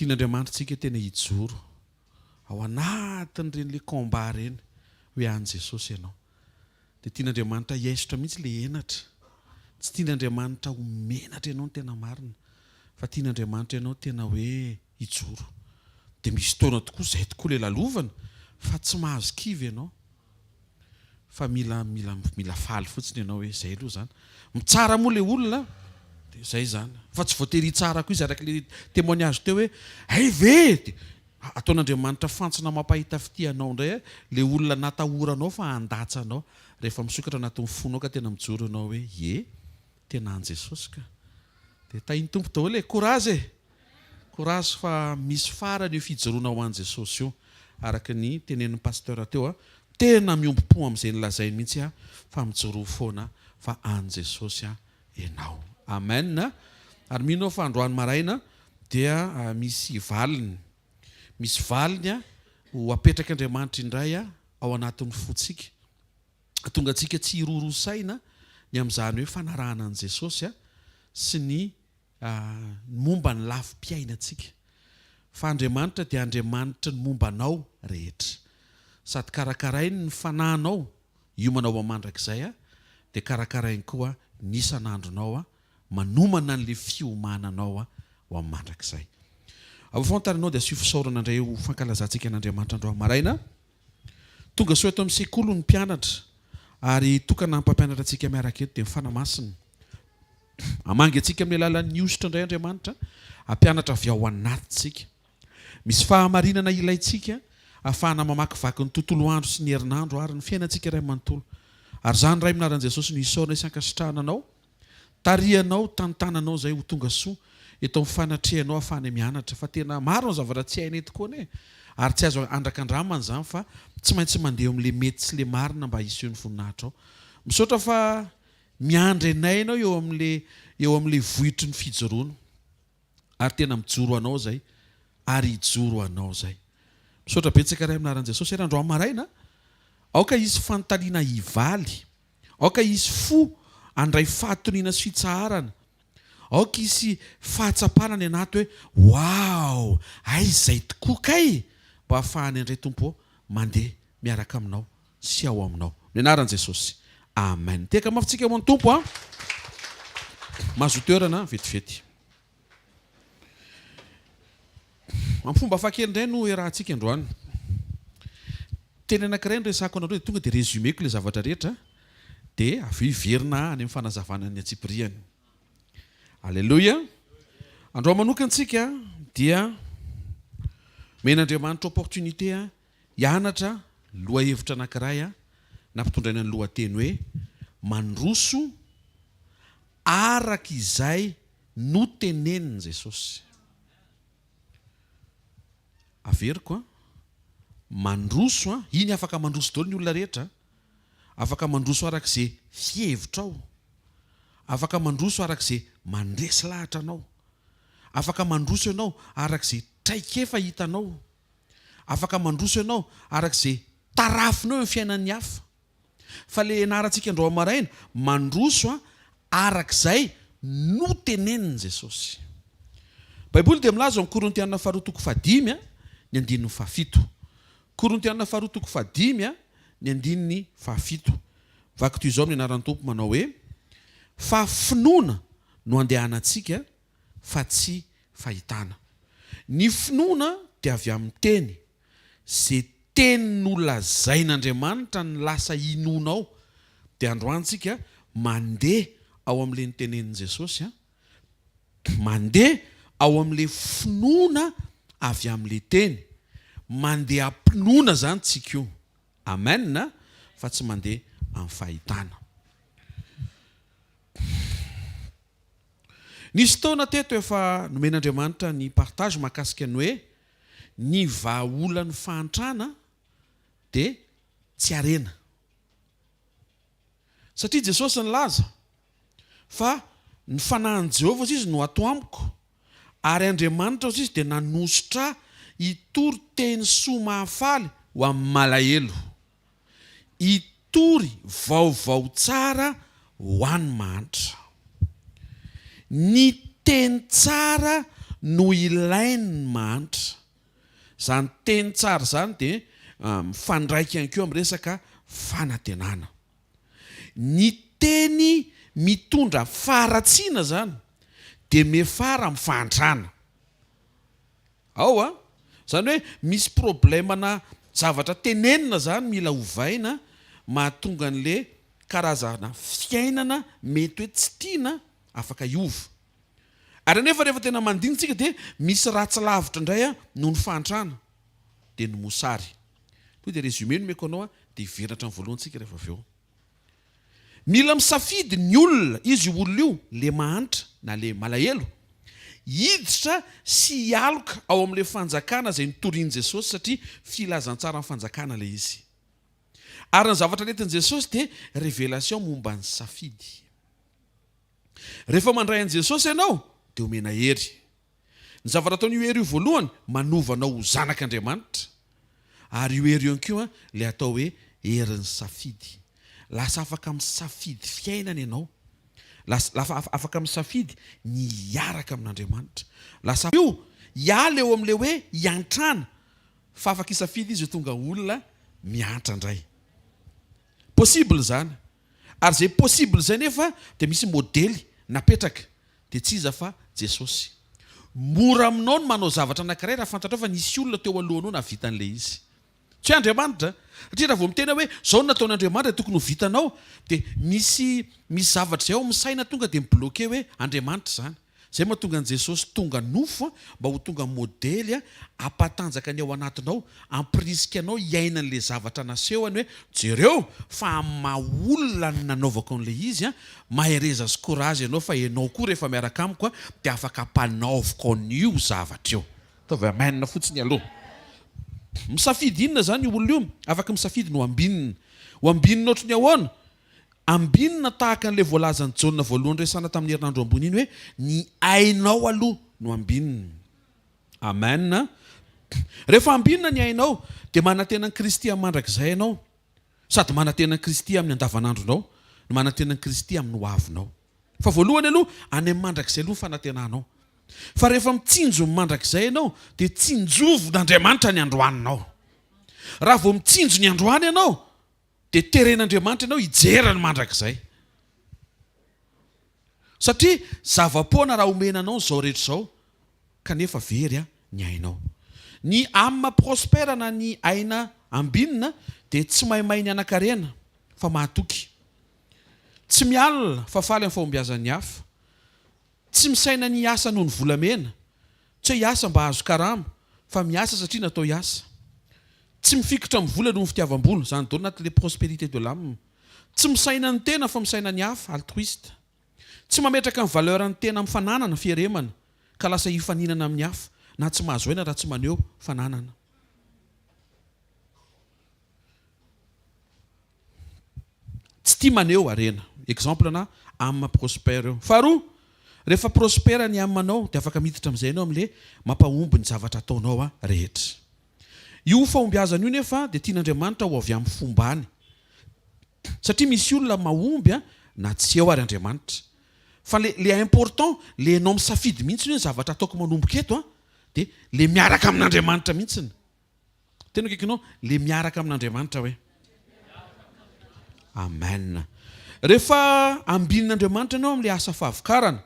tian'Andriamanitra tsika tena hijoro ao anatin'ireny le combat reny hoe any Jesosy ianao. Dia tian'Andriamanitra hiaisitra mihitsy le henatra. Tsy tian'Andriamanitra homenatra ianao ny tena marina, fa tian'Andriamanitra ianao tena hoe hijoro. Dia misy fotoana tokoa izay tokoa le lalovana, fa tsy mahazo kivy ianao. Fa mila faly fotsiny ianao hoe izay aloha zany. Mitsara moa le olona, dia izay zany. Fa tsy voatery tsara koa izy araka le témoignage teo hoe hay ve, ataon'Andriamanitra fantsona mampahita fitianao indray le olona natahoranao fa andatsanao. Rehefa misokatra anatin'ny fonao ka tena mijoro ianao hoe ye, tena an Jesosy ka. Dia tahiny tompo daholo e, courage e. Courage fa misy farany io fijoroana ho an Jesosy io. Araka ny tenenin'ny pasteur teo tena miompo-po amin'izay nilazainy mihitsy fa mijoro foana fa an Jesosy ianao. Amen. Ary mino fa androany maraina dia misy valiny. Misy valiny ho apetraka Andriamanitra indray ao anatin'ny fotsika. Tonga antsika tsy hirorosaina ny amin'izany hoe fanarahana an Jesosy sy ny momba ny lafim-piainantsika. Fa Andriamanitra dia Andriamanitra ny momba anao rehetra. Sady karakarainy ny fanahinao io manao mandrakizay dia karakarainy koa ny isan'andronao manomana an'le fiomananao ho amin'ny mandrakizay. Avofantarinao dia asio fisaorana indray ho fankalazantsika an'Andriamanitra andro maraina. Tonga soa eto amin'ny sekoly ny mpianatra ary tokana ny mpampianatra antsika miaraka eto dia mifanamasina. Amangy antsika amin'ny alalan'ny ositra indray Andriamanitra hampianatra avy ao anatintsika. Misy fahamarinana ilayntsika ahafahana mamakivaky ny tontolo andro sy ny herinandro ary ny fiainantsika iray manontolo. Ary izany ray minaran'i Jesosy no isaorana isan-kasitrahananao, tarihanao, tantananao izay ho tonga soa eto amin'ny fanatrehanao ahafahana mianatra. Fa tena maro ny zavatra tsy hainay tokoa ane. Ary tsy azo andrakandramana izany fa tsy maintsy mandeha amin'le mety sy le marina mba hiseho ny voninahitra ao. Misaotra fa miandry anay ianao eo amin'le vohitry ny fijoroana. Ary tena mijoro anao izay ary hijoro anao izay. Misaotra betsaka ray aminaran'i Jesosy ary andro maraina. Aoka izy fanontaniana hivaly. Aoka izy fo andray fahatoniana sy fitsaharana. Aoka izy fahatsapana ny anaty hoe wow, ay izay tokoa kay. Mba ahafahany andray tompo mandeha miaraka aminao sy ao aminao. Ny anaran'i Jesosy. Amen. Teka mafitsika amin'ny tompo mazoto toerana vetivety. Amin'ny fomba hafakely indray no iarahantsika androany. Teny anankiray ny resako anareo dia tonga dia résumeko ilay zavatra rehetra dia avy hiverina any amin'ny fanazavana ny atsipiriany. Alléluia. Andro manokantsika dia men'Andriamanitra opportunité hianatra loha hevitra anankiray nampitondraina ny lohateny hoe Mandroso arak'izay notenenin'i Jesosy. Averiko mandroso iny afaka mandroso daholo ny olona rehetra. Afaka mandroso arak'izay fihevitra ao. Afaka mandroso arak'izay mandresy lahatra anao. Afaka mandroso ianao arak'izay traikefa hitanao. Afaka mandroso ianao arak'izay tarafinao amin'ny fiainan'ny hafa. Fa le anarantsika andro maraina mandroso arak'izay notenenin'i Jesosy. Baiboly dia milaza amin'ny Korintiana faharoa toko fahadimy ny andininy fahafito. Korintiana faharoa toko fahadimy ny andininy fahafito. Vaky toy izao ny anaran'ny tompo manao hoe fa finoana no andehanantsika fa tsy fahitana. Ny finoana dia avy amin'ny teny. Izay teny nolazain'Andriamanitra ny lasa inonao. Dia androantsika mandeha ao amin'le nitenenin'i Jesosy. Mandeha ao amin'le finoana avy amin'le teny. Mandeha ampinoana zany tsika io. Amen. Fa tsy mandeha amin'ny fahitana. Nisy taona teto efa nomen'Andriamanitra ny partage mahakasika ny hoe ny vahaolan'ny fahantrana dia tsy arena. Satria Jesosy nilaza fa ny fanahin'i Jehovah izy no ato amiko ary Andriamanitra izy dia nanositra hitory teny soa mahafaly ho amin'ny malahelo. Hitory vaovao tsara ho an'ny mahantra. Ny teny tsara no ilainy mahantra. Zany teny tsara zany dia mifandraika ihany koa amin'ny resaka fanantenana. Ny teny mitondra faratsiana zany dia mefara mifantrana. Ao a, zany hoe misy problemana zavatra tenenina zany mila hovaina mahatonga an'le karazana fiainana mety hoe tsy tiana afaka iova. Ary nefa rehefa tena mandinitsika dia misy ratsy lavitra indray a noho ny fantrana dia ny mosary. To dia résumé no meko anao a dia hiveratra amin'ny voalohantsika rehefa avy eo. Mila misafidy ny olona, izy olona io le mahantra na le malahelo, hiditra sy hialoka ao amin'ilay fanjakana izay nitorian'i Jesosy satria filazantsara amin'ny fanjakana ilay izy. Ary ny zavatra nentin'i Jesosy dia révélation momba ny safidy. Rehefa mandray an'i Jesosy ianao dia omena hery. Ny zavatra ataony io hery io voalohany manovanao ho zanak'Andriamanitra. Ary io hery io koa ilay atao hoe herin'ny safidy. Lasa afaka misafidy fiainana ianao. Lasa afaka misafidy ny hiaraka amin'Andriamanitra. Lasa io hiala eo amin'ilay hoe hiantrana fa afaka hisafidy izy ho tonga olona miantra indray. Possible zany. Ary zay possible zay nefa dia misy modely napetraka dia tsy iza fa Jesosy. Mora aminao no manao zavatra anankiray raha fantatrao fa nisy olona teo alohanao na vita an'ilay izy. Tsy Andriamanitra. Satria raha vao miteny hoe zao nataon'Andriamanitra tokony ho vitanao dia misy zavatra zay ao misaina tonga dia mibloqué hoe Andriamanitra zany. Zay mahatonga an' Jesosy tonga nofo mba ho tonga modely ampatanjaka ny ao anatinao, ampirisika anao hiaina an'ilay zavatra nasehony hoe jereo fa maolona ny nanaovako an'ilay izy mahereza sy courage ianao fa ianao koa rehefa miaraka amiko dia afaka mpanaoviko an'io zavatra io. Ataovy amainina fotsiny aloha. Misafidy inona zany io olona io? Afaka misafidy no ambinina. Ho ambinina ohatry ny ahoana? Ambinina tahaka an'ilay voalazan'ny Jaona voalohany resana tamin'ny herinandro ambony iny hoe ny ainao aloha no ambinina. Amen. Rehefa ambinina ny ainao dia manantena ny Kristy amin'ny mandrakizay ianao. Sady manantena ny Kristy amin'ny andavanandronao, no manantena ny Kristy amin'ny hoavinao. Fa voalohany aloha any amin'ny mandrakizay aloha fanantenanao. Fa rehefa mitsinjo ny mandrakizay ianao dia tsinjovon'Andriamanitra ny androaninao. Raha vao mitsinjo ny androany ianao dia teren'Andriamanitra ianao hijerany mandrakizay. Satria zava-poana raha omenanao zao rehetra zao kanefa very ny ainao. Ny âme prospère na ny aina ambinina dia tsy maimay ny anakarena fa mahatoky. Tsy mialina fa faly amin'ny fahombiazan'ny hafa. Tsy misaina ny asa noho ny volamena. Tsy hoe hiasa mba hazo karama fa miasa satria natao hiasa. Tsy mifikitra amin'ny vola noho ny fitiavam-bola, zany dao anatin'ilay prospérité de l'âme. Tsy misaina ny tena fa misaina ny hafa, altruiste. Tsy mametraka ny valeur ny tena amin'ny fananana, fieremana, ka lasa hifaninana amin'ny hafa, na tsy mahazo aina raha tsy maneho fananana. Tsy tia maneho arena. Exemple na âme prospère eo. Faharoa, rehefa prospère ny âme-nao dia afaka miditra amin'izay ianao amin'ilay mampahomby ny zavatra ataonao rehetra. Io fahombiazana io nefa dia tian'Andriamanitra ho avy amin'ny fombany. Satria misy olona mahomby na tsy eo ary Andriamanitra. Fa le important, le anao misafidy mihitsy hoe zavatra ataoko manomboka eto dia le miaraka amin'Andriamanitra mihitsy. Tena kaikinao, le miaraka amin'Andriamanitra hoe. Amen. Rehefa ambin'Andriamanitra ianao amin'ilay asa fahavokarana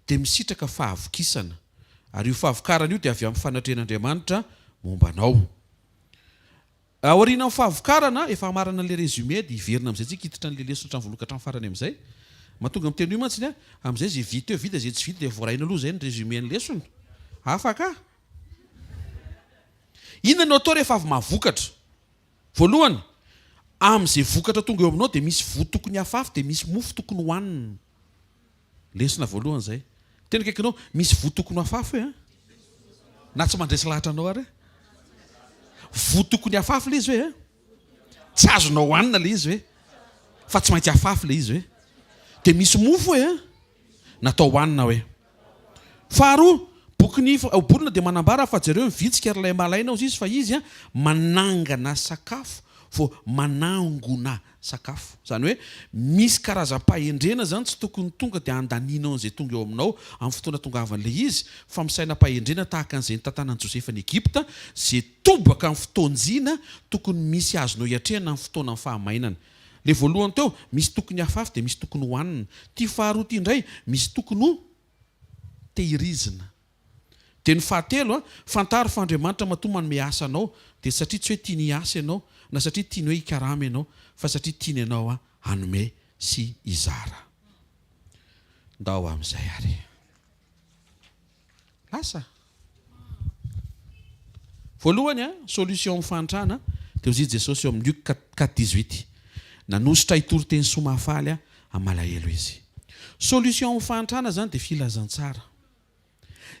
dia misitraka fahavokisana. Ary io fahavokarana io dia avy amin'ny fanatrehan'Andriamanitra momba anao. Aoriana amin'ny fahavokarana, efa hamarana an'ilay résumé dia hiverina amin'izay tsika hiditra an'ilay lesona hatramin'ny volokatra amin'ny farany amin'izay. Mahatonga amin'ny teny io mantsiny amin'izay zay vita eo vita, zay tsy vita dia voaraina aloha izay ny résumé ny lesona. Afaka? Inona no atao rehefa avy mahavokatra? Voalohany, amin'izay vokatra tonga eo aminao dia misy vo tokony hafafy dia misy mofo tokony hohanina. Lesona voalohany izay. Tena kaikinao, misy vo tokony hafafy hoe? Na tsy mandresy lahatra anao ary? Vo tokony hafafy ilay izy hoe? Tsy azonao hohanina ilay izy hoe? Fa tsy maintsy hafafy ilay izy hoe? Dia misy mofo hoe? Natao hohanina hoe? Faharoa, boky bolina dia manambara fa jereo mivitsika ary ilay malaina hozy izy fa izy manangana sakafo vao manangona sakafo. Zany hoe misy karazam-pahendrena zany tsy tokony tonga dia andaninao an'izay tonga eo aminao amin'ny fotoana tongavan'ilay izy, fa misaina-pahendrena tahaka an'izay nitantànan'i Josepha any Egypta, izay tobaka amin'ny fotoanjina tokony misy azonao hiatrehana amin'ny fotoana ny fahamainana. Le voalohany teo misy tokony hafafy dia misy tokony hohanina. Ty faharoa ty indray misy tokony ho tehirizina. Dia ny fahatelo fantaro fa Andriamanitra matoa manome asa anao, dia satria tsy hoe tiany hiasa ianao na satria tiany hoe hikarama ianao, fa satria tiany ianao hanome sy hizara. Ndao amin'izay ary lasa voalohany solution amin'ny fantrana dia hozidy Jesosy eo amin'ny Luc 4:18 nanositra hitory-teny somafaly malahelo izy. Solution amin'ny fantrana zany dia filazantsara.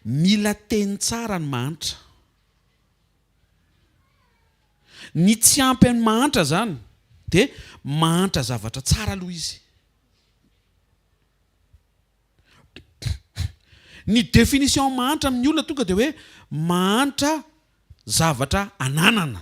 Mila teny tsara ny mahantra. Ny tsy ampy ny mahantra zany dia mahantra zavatra tsara aloha izy. Ny définition mahantra amin'ny olona tonga dia hoe mahantra zavatra ananana.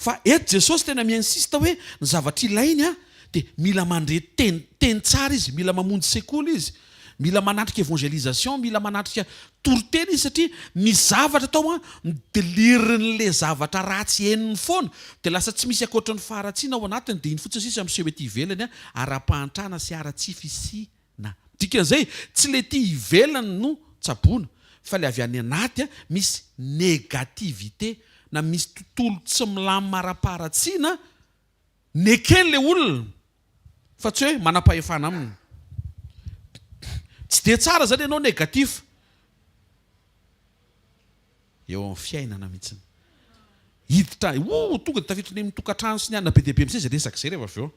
Fa eto Jesosy tena mi-insiste hoe ny zavatra ilainy dia mila mandre teny tsara izy, mila mamonjy sekoly izy, mila manatrika évangélisation, mila manatrika toroteny izy, satria misy zavatra tao deliriny le zavatra ratsy eniny foana dia lasa tsy misy akoatra ny faharatsiana ao anatiny, dia iny fotsiny sisa amin'ny sehoety ivelany ara-pahantrana sy ara-tsy fisina. Dikan'izay tsy le ty ivelany no tsaboana, fa le avy any anaty misy négativité na misy tontolo tsy milamina ara-paharatsiana nekeny le olona, fa tsy hoe manam-pahefana aminy. Tsy dia tsara zany ianao negatif eo amin'ny fiainana mihitsy. Hiditra tonga dia tafiditra ny tokantrano sy ny anona be dia be mihitsy resaka izay rehefa avy eo.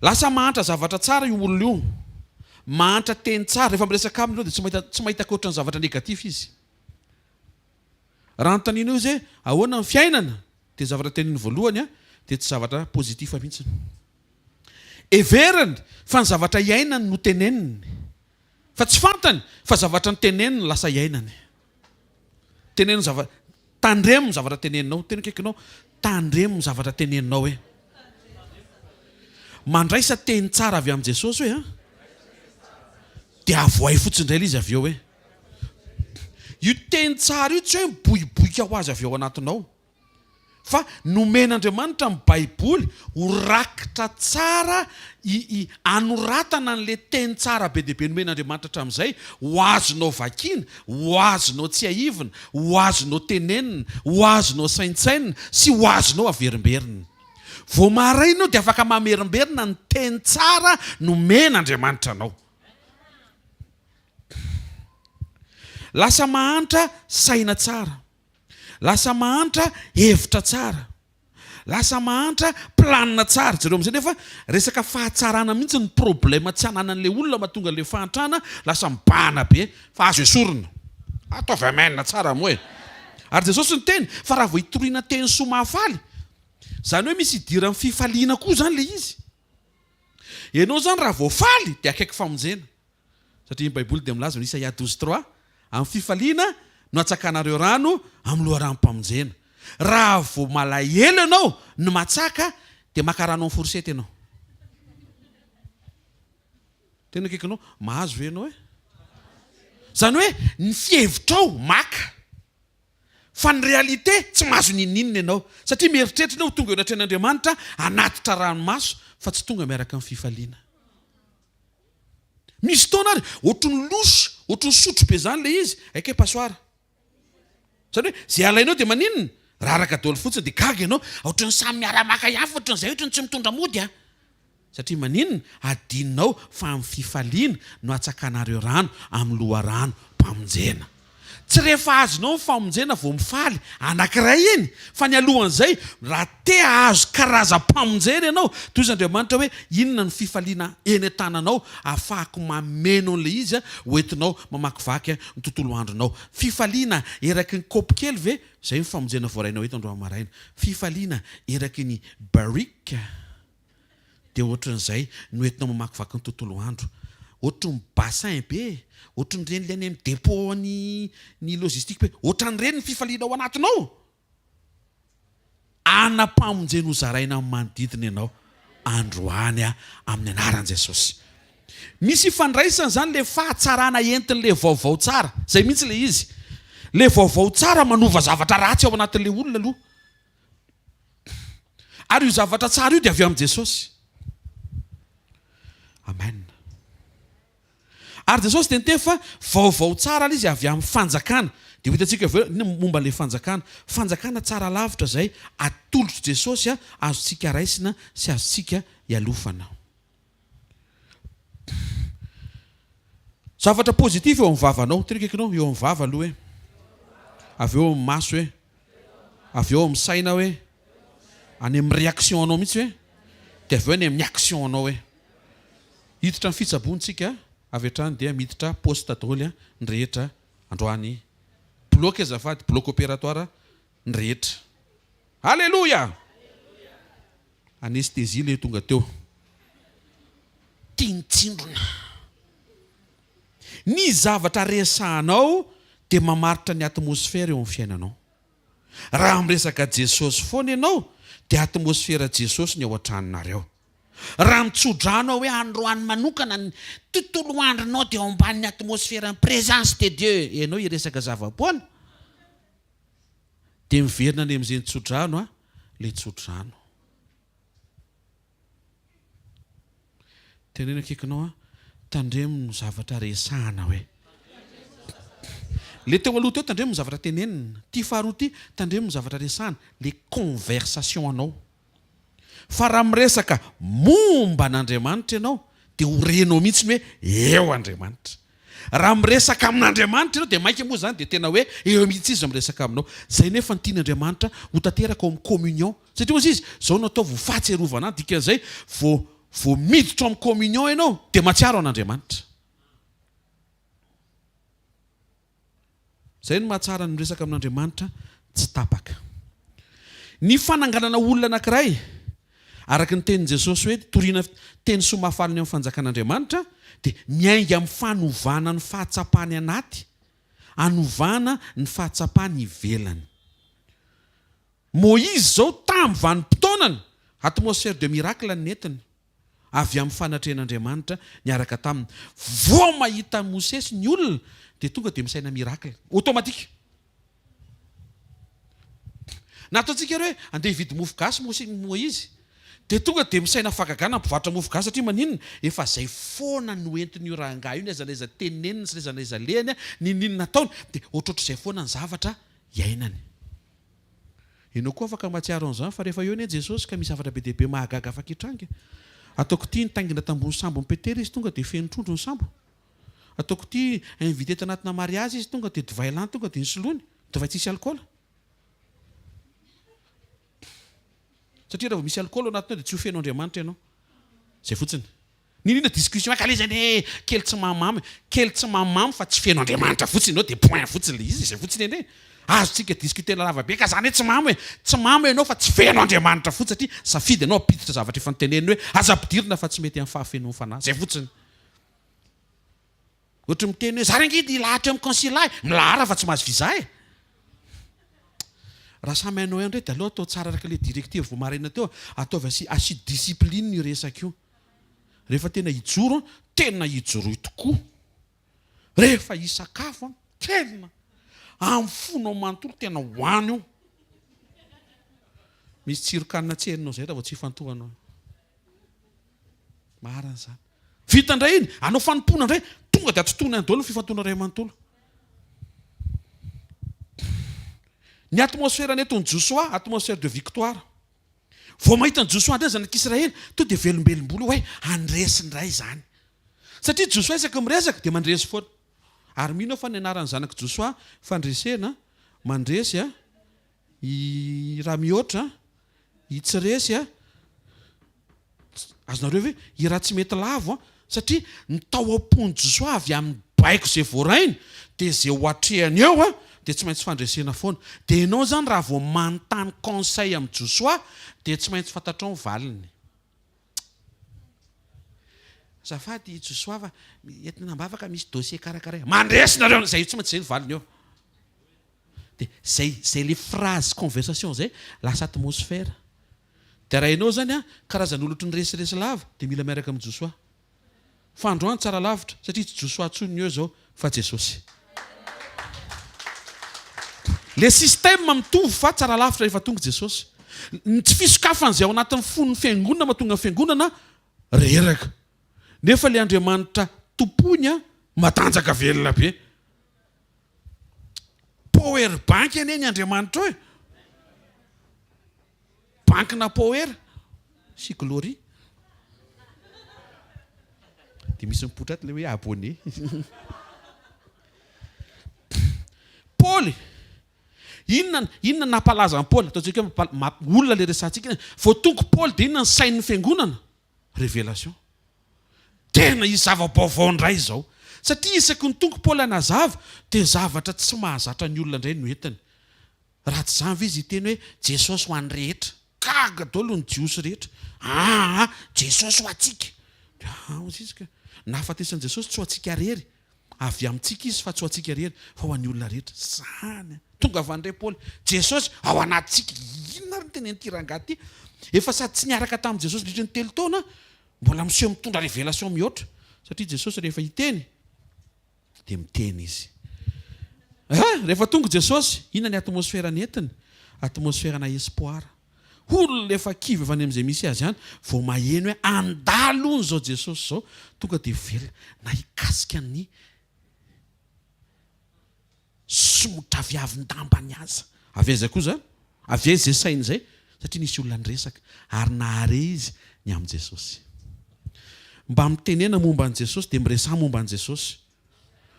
Lasa mahantra zavatra tsara io olona io, mahantra teny tsara. Rehefa miresaka aminy dia tsy mahita ankoatra ny zavatra negatif izy. Raha nontaniana io izy ahoana ny fiainana dia zavatra teniny voalohany dia tsy zavatra pozitif mihitsy. Everiny fa ny zavatra iainany no teneniny, fa tsy fantany fa zavatra ny teneniny lasa iainany. Teneniny zavatra, tandremo ny zavatra teneninao. Tena kaikinao tandremo ny zavatra teneninao hoe mandraisa teny tsara avy amin'ny Jesosy hoe dia avoay fotsiny indray izy avy eo hoe io teny tsara io tsy hoe miboiboika ho azy avy ao anatinao, fa nomen'Andriamanitra amin'ny Baiboly ho rakitra tsara anoratana an'le teny tsara be dia be nomen'Andriamanitra hatramin'izay ho azonao vakiana, ho azonao tsy haivina, ho azonao tenenina, ho azonao saintsainina sy ho azonao averimberina. Vao maraina dia afaka mamerimberina ny teny tsara nomen'Andriamanitra anao. Lasa mahantra saina tsara, lasa mahantra hevitra tsara, lasa mahantra planina tsara. Jereo amin'izay nefa resaka fahatsarana mihitsy ny problema tsy hananan'ilay olona mahatonga an'ilay fahantrana lasa mibahana be fa azo esorina. Ataovy amainina tsara moa e. Ary Jesosy ny teny fa raha vao hitoriana teny somafaly, zany hoe misy hidirany fifaliana koa zany le izy. Ianao zany raha vao faly dia akaiky famonjena, satria ny Baiboly dia milaza ny Isaia 12:3 amin'ny fifaliana no atsakanareo rano amin'ny loharam-pamonjena. Raha vao malahelo ianao no matsaka dia maka rano amin'ny forsety ianao. Tena akaikinao mahazo ve ianao zany hoe ny fihevitrao maka, fa ny realite tsy mahazo ninninina ianao, satria mieritreritra ho tonga eo anatren'Andriamanitra anatitra ranomaso fa tsy tonga miaraka amin'ny fifaliana. Misy fotoana ary ohatran'ny losy, ohatran'ny sotro be zany le izy, aika pasoara. Zany hoe zay alainao dia maninona? Raha araka daholo fotsiny dia gaga ianao, ohatran'ny samy miara-maka hafa, ohatran'izay ohatran'ny tsy mitondra mody satria maninona? Adininao fa amin'ny fifaliana no atsakanareo rano amin'ny loharano mpamonjena. Tsy rehefa azonao ny famonjena vao mifaly anankiray iny, fa ny alohan'izay raha te azo karazam-pamonjena ianao, toy izy Andriamanitra hoe inona ny fifaliana eny an-tananao ahafahako mameno an'ilay izy hoentinao mamakivaky ny tontolo andronao. Fifaliana eraky ny kaopy kely ve? Izay ny famonjena voarainao eto androany maraina. Fifaliana eraky ny barika dia ohatran'izay no entinao mamakivaky ny tontolo andro. Ohatran'ny bassin be, ohatran'ireny le any amin'ny dépôt ny logistique be, ohatran'ireny ny fifaliana ao anatinao. anampamonjeny ho zaraina amin'ny manodidina ianao androany amin'ny anaran'i Jesosy. Misy ifandraisana zany le fahatsarana entin'le vaovao tsara, zay mihitsy le izy. Le vaovao tsara manova zavatra ratsy ao anatin'le olona aloha. Ary io zavatra tsara io dia avy amin'ny Jesosy. Amen. Ary Jesosy dia niteny fa vaovao tsara izy avy amin'ny fanjakana. Dia hitantsika momba le fanjakana. Fanjakana tsara lavitra zay atolotro Jesosy azontsika raisina sy azontsika ialofana. Zavatra pozitif eo amin'ny vavanao. Tirikekinao eo amin'ny vava aloha hoe. Avy eo amin'ny maso hoe. Avy eo amin'ny saina hoe. Any amin'ny réaction anao mihitsy hoe. Dia avy eo any amin'ny action anao hoe. Hiditra ny fitsabontsika avy hatrany dia miditra poste daholo ny rehetra androany. Bloc azafady, bloc opératoire ny rehetra. Alléluia. Anesthésie le tonga teo. Tintsindrona. Ny zavatra resahanao dia mamaritra ny atmosfera eo amin'ny fiainanao. Raha miresaka Jesosy foana ianao dia atmosfera Jesosy ny ao an-tranonareo. Raha mitsodrano hoe androany manokana ny tontolo andronao dia ao ambanin'ny atmosfera ny présence de Dieu, ianao iresaka zava-poana dia miverina any amin'izay tsodrano le tsodrano. Tenena kekinao tandremo zavatra resahana hoe. Le teo aloha teo tandremo zavatra tenenina. Ty faharoa ty tandremo zavatra resahana. Le conversation anao. Fa raha miresaka momba an'Andriamanitra ianao dia horenao mihitsy hoe eo Andriamanitra. Raha miresaka amin'Andriamanitra ianao dia maika moa zany dia tena hoe eo mihitsy izy miresaka aminao. Zay nefa ny tian'Andriamanitra ho tanteraka ao amin'ny communion. Satria ozy izy zao natao vao fahatserovana dikan'izay vao miditra amin'ny communion ianao dia mahatsiaro an'Andriamanitra. Zay no mahatsara ny miresaka amin'Andriamanitra tsy tapaka. Ny fananganana olona anankiray araka ny tenin' Jesosy hoe toriana teny somafaliny amin'ny fanjakan'Andriamanitra dia miainga amin'ny fanovana ny fahatsapany anaty, anovana ny fahatsapany ivelany. Moïse zao tamin'ny vanim-potoanany atmosfère de miracle ny netiny avy amin'ny fanatrehan'Andriamanitra niaraka taminy. Vao mahita Mosesy ny olona dia tonga dia misaina miracle automatique. Nataontsika hoe andeha hividy mofo gasy Moïse dia tonga dia misaina fagagana mpivarotra mofo gasy satria maninona efa zay foana no entiny io rangahy io, ny aiza teneniny sy aiza lehany ninona nataony dia ohatrohatr'izay foana ny zavatra iainany. Ianao koa afaka mahatsiaro an'izany fa rehefa eo ny Jesosy ka misy zavatra be dia be mahagaga afaka hitranga. Ataoko ity nitaingina tambony sambo mipetera izy tonga dia feno trondro ny sambo. Ataoko ity invité tanatina mariage izy tonga dia divay lany tonga dia nisoloany, divay tsisy alcool. Satria raha vao misy alcool anatinao dia tsy ho feno Andriamanitra ianao. Zay fotsiny. Ninona discussion akalizany kely tsy mamamy fa tsy feno Andriamanitra fotsiny ianao dia point fotsiny le izy, zay fotsiny ene. Azotsika discuter lava be ka zany hoe tsy mamy ianao fa tsy feno Andriamanitra fotsiny satria safidy ianao apiditra zavatra efa niteneniny hoe aza ampidirina fa tsy mety amin'ny fahafenony fanahy. Zay fotsiny. Ohatra miteny hoe za rangidy lahatra amin'ny consulat milahara fa tsy mahazo visa e. Raha samy hainao ihany dia aloha atao tsara araka le directive vao maraina teo ataovy asi discipline io resaka io. Rehefa tena hijoro tena hijoroy tokoa. Rehefa hisakafo tena amin'ny fonao manontolo tena hoany io. Misy tsirokanina tseninao zay raha vao tsy hifantohanao. Marina zany. Vita indray iny anao fanompona indray tonga dia atotona ny daholo ny fifantoana iray manontolo. Ny atmosfera netony Jesosy, atmosfère de victoire. Vao mahita ny Jesosy ndray zanak'Israely to dia velombelom-bolo hoe andresy indray zany. Satria Jesosy isaka miresaka dia mandresy foana. Ary mino fa ny anaran'ny zanak' Jesosy fandresena, mandresy i raha mihoatra, i tsy resy azonareo hoe i raha tsy mety lavo satria ny tao am-pony Jesosy avy amin'ny baiko izay voarainy dia izay ho atrehany eo dia tsy maintsy fandresena foana. Dia ianao zany raha vao manontany conseil amin'ny Jesosy dia tsy maintsy fantatrao ny valiny. Zafady Jesosy fa entina nambavaka misy dossier karakara. Mandresinareo zay tsy maintsy zay ny valiny eo. dia zay le phrase conversation zay lasa atmosphère. Dia raha ianao zany a karazan'olo ohatry ny resiresy lava dia mila miaraka amin'ny Josoa. Fa androany tsara lavitra satria tsy Josoa tsony eo zao fa Jesosy. Le système mitovy fa tsara lavitra rehefa tonga Jesosy. Tsy fisokafan'izay ao anatin'ny fon'ny fiangonana mahatonga ny fiangonana reraka. Nefa le Andriamanitra tompony a matanjaka velona be. Power bank anie ny Andriamanitra hoe. Bankina power. Sekoly. Dia misy mipotra ato le hoe abonné. Paul. Inona nampalaza an Paul? Ataontsika olona le resantsika. Vao tonga Paul dia inona ny sain'ny fiangonana? Révélation. Tena izy zava-baovao indray izao. Satria isaky ny tonga Paul anazava dia zavatra tsy mahazatra ny olona indray no entiny. Raha tsy izany ve izy teny hoe Jesosy ho an'ny rehetra. Gaga daholo ny jiosy rehetra. Jesosy ho antsika. Nahafatesan'i Jesosy tsy ho antsika rery. Avy amintsika izy fa tsy ho antsika rery fa ho an'ny olona rehetra. Zany. Tonga avy andray Paul. Jesosy ao anatsika. Inona ny teny an'ity rangahy ity? Efa sady tsy niaraka tamin'i Jesosy dritry ny 3 taona. Mbola miseho mitondra révélation mihoatra. Satria Jesosy rehefa hiteny dia miteny izy. Rehefa tonga Jesosy, inona ny atmosphère netiny? Atmosphère na espoir. Olona efa kivy avy any amin'izay misy azy ihany vao maheno hoe andalo ny zao Jesosy zao tonga dia velona na hikasika ny somotra viavin-dambany aza. Avy aiza koa zany? Avy aiza izay sainy izay? Satria nisy olona niresaka ary nahare izy ny amin'ny Jesosy. Mba mitenena momba an' Jesosy dia miresaha momba an' Jesosy.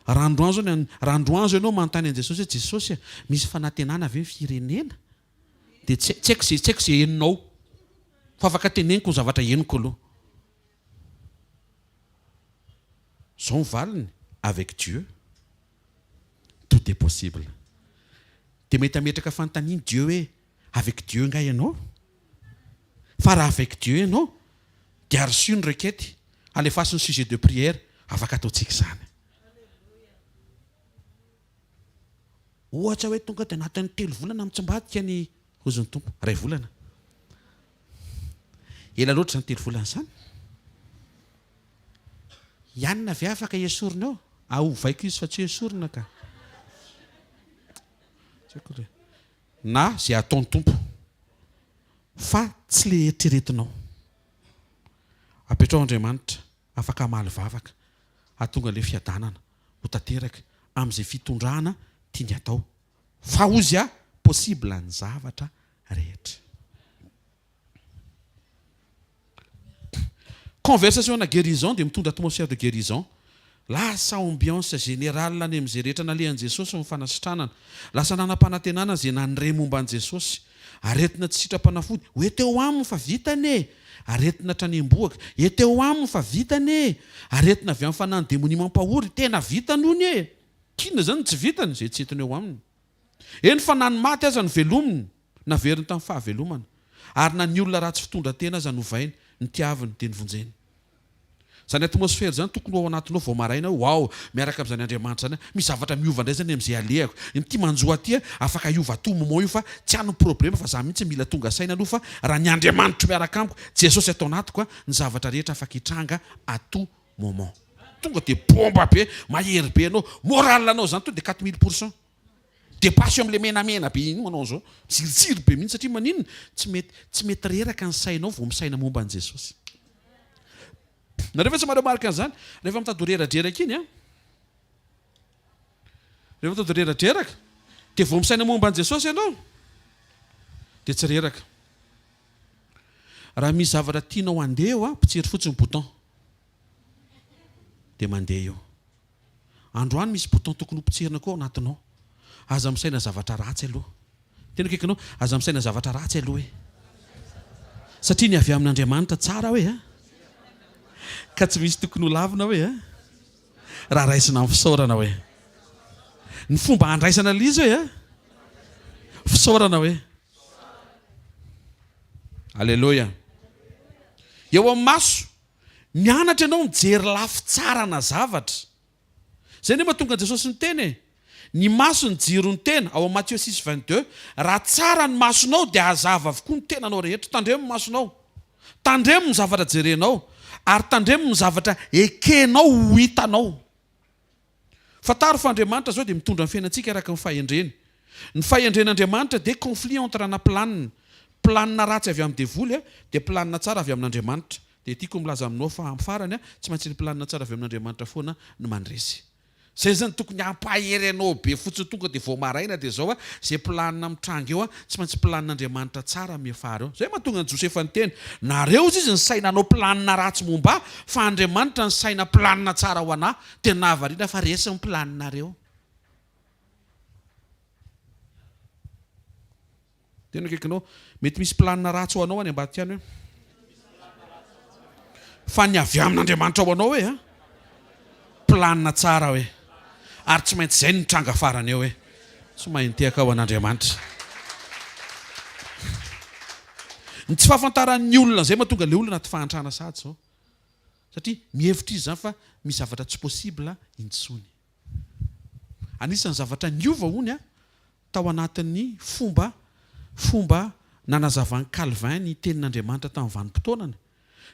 Raha androany zao ianao manontany an' Jesosy hoe Jesosy misy fanantenana avy ny firenena? Dia tsy haiko izay heninao. Fa afaka teneniko ny zavatra heniko aloha. Zao ny valiny avec Dieu. Tout est possible. Dia mety ametraka fanontaniany Dieu hoe avec Dieu nga ianao? Fa raha avec Dieu ianao dia reçu une requête, alefaso ny sujet de prière, afaka ataontsika izany. Ohatra hoe tonga dia anatin'ny 3 volana mitsombadika ny hozon'ny tompo. 2 volana. Ela loatra izany 3 volana izany. Ianona avy afaka esorina ao? Ahovaiko izy fa tsy esorina ka. Na izay ataon'ny tompo. Fa tsy le eritreretinao. Apetrao Andriamanitra afaka hamaly vavaka. Hahatonga le fiadanana ho tanteraka amin'izay fitondrana tiany atao. Fa ozy possible ny zavatra rehetra. Conversation na guérison dia mitondra atmosphère de guérison. Lasa ambiance générale any amin'izay rehetra nalehan'i Jesosy ny fanasitranana. Lasa nanam-panantenana izay nanire momba an' Jesosy. Aretina tsy sitrapanafody. Eteo aminy fa vitane. Aretina tranem-bohaka. Eteo aminy fa vitane. Aretina avy amin'ny fanany démonie mampahory. Tena vitany ony e. Kina zany tsy vitany izay tsy entiny eo aminy. Eny fa nany maty aza ny velominy. Naveriny tamin'ny fahavelomana. Ary na ny olona ratsy fitondra tena aza novainy. Ny tiaviny dia nyvonjeny. Zany atmosfera zany tokony ao anatinao vao maraina wow miaraka amin'izany Andriamanitra zany misy zavatra miova indray zany amin'izay alehako. Ity manjoa aty afaka iova to moment io fa tsy hany problème fa za mihitsy mila tonga saina aloha fa raha ny Andriamanitra miaraka amiko Jesosy atao anatiko ny zavatra rehetra afaka hitranga à tout moment. Tonga dia bomba be mahery be anao moral anao zany to dia 4000%. Dépasse amin'le menamena be iny manao zao tsiritsiry be mihitsy satria maninona tsy mety reraka ny sainao vao misaina momba an' Jesosy. Na rehefa tsy mareo marika an'izany rehefa mitadorera-dreraka iny rehefa mitadorera-dreraka dia vao misaina momba an' Jesosy ianao dia tsy reraka. Raha misy zavatra tianao handeha eo pitsery fotsiny bouton dia mandeha eo. Androany misy bouton tokony ho pitserina koa ao anatinao. Aza misaina zavatra ratsy aloha. Tena kaikanao aza misaina zavatra ratsy aloha e. Satria ny avy amin'Andriamanitra tsara hoe ka tsy misy tokony ho lavina hoe raha raisina amin'ny fisaorana hoe ny fomba handraisana lizy hoe fisaorana hoe alleloia. Eo amin'ny maso mianatra ianao mijery lafy tsara na zavatra. Zay nefa tonga Jesosy ny teny ny maso ny jiro ny tena ao Matthieu 6:22 raha tsara ny masonao dia hazava avokoa ny tenanao rehetra. Tandremo ny masonao, tandremo ny zavatra jerenao, ary tandremo ny zavatra ekenao ho hitanao. Fataro fa Andriamanitra zao dia mitondra ny fiainantsika araka ny fahendreny. Ny fahendren'Andriamanitra dia conflit entre na planina ratsy avy amin'ny devoly dia planina tsara avy amin'Andriamanitra. Dia tiako milaza aminao fa amin'ny farany tsy maintsy ny planina tsara avy amin'Andriamanitra foana no mandresy. Zay zany tokony hampahery anao be fotsiny tonga dia vao maraina dia zao zay planina mitranga eo tsy maintsy planin'Andriamanitra tsara miafara eo. Zay mahatonga ny Josefa niteny nareo izy ny sainanao planina ratsy momba fa Andriamanitra ny saina planina tsara ho anahy. Tena nahavariana fa resy ny planinareo. Tena kaikinao mety misy planina ratsy ho anao any ambadika any hoe fa ny avy amin'Andriamanitra ho anao hoe planina tsara hoe, ary tsy maintsy zay ny tranga farany eo hoe tsy mahintehaka ao an'Andriamanitra. Ny tsy fahafantaran'ny olona zay mahatonga le olona anaty fahantrana sady zao, satria mihevitra izy zany fa misy zavatra tsy possible intsony. Anisan'ny zavatra niova hony tao anatin'ny fomba nanazavan'ny Calvin ny tenin'Andriamanitra tamin'ny vanim-potoanany,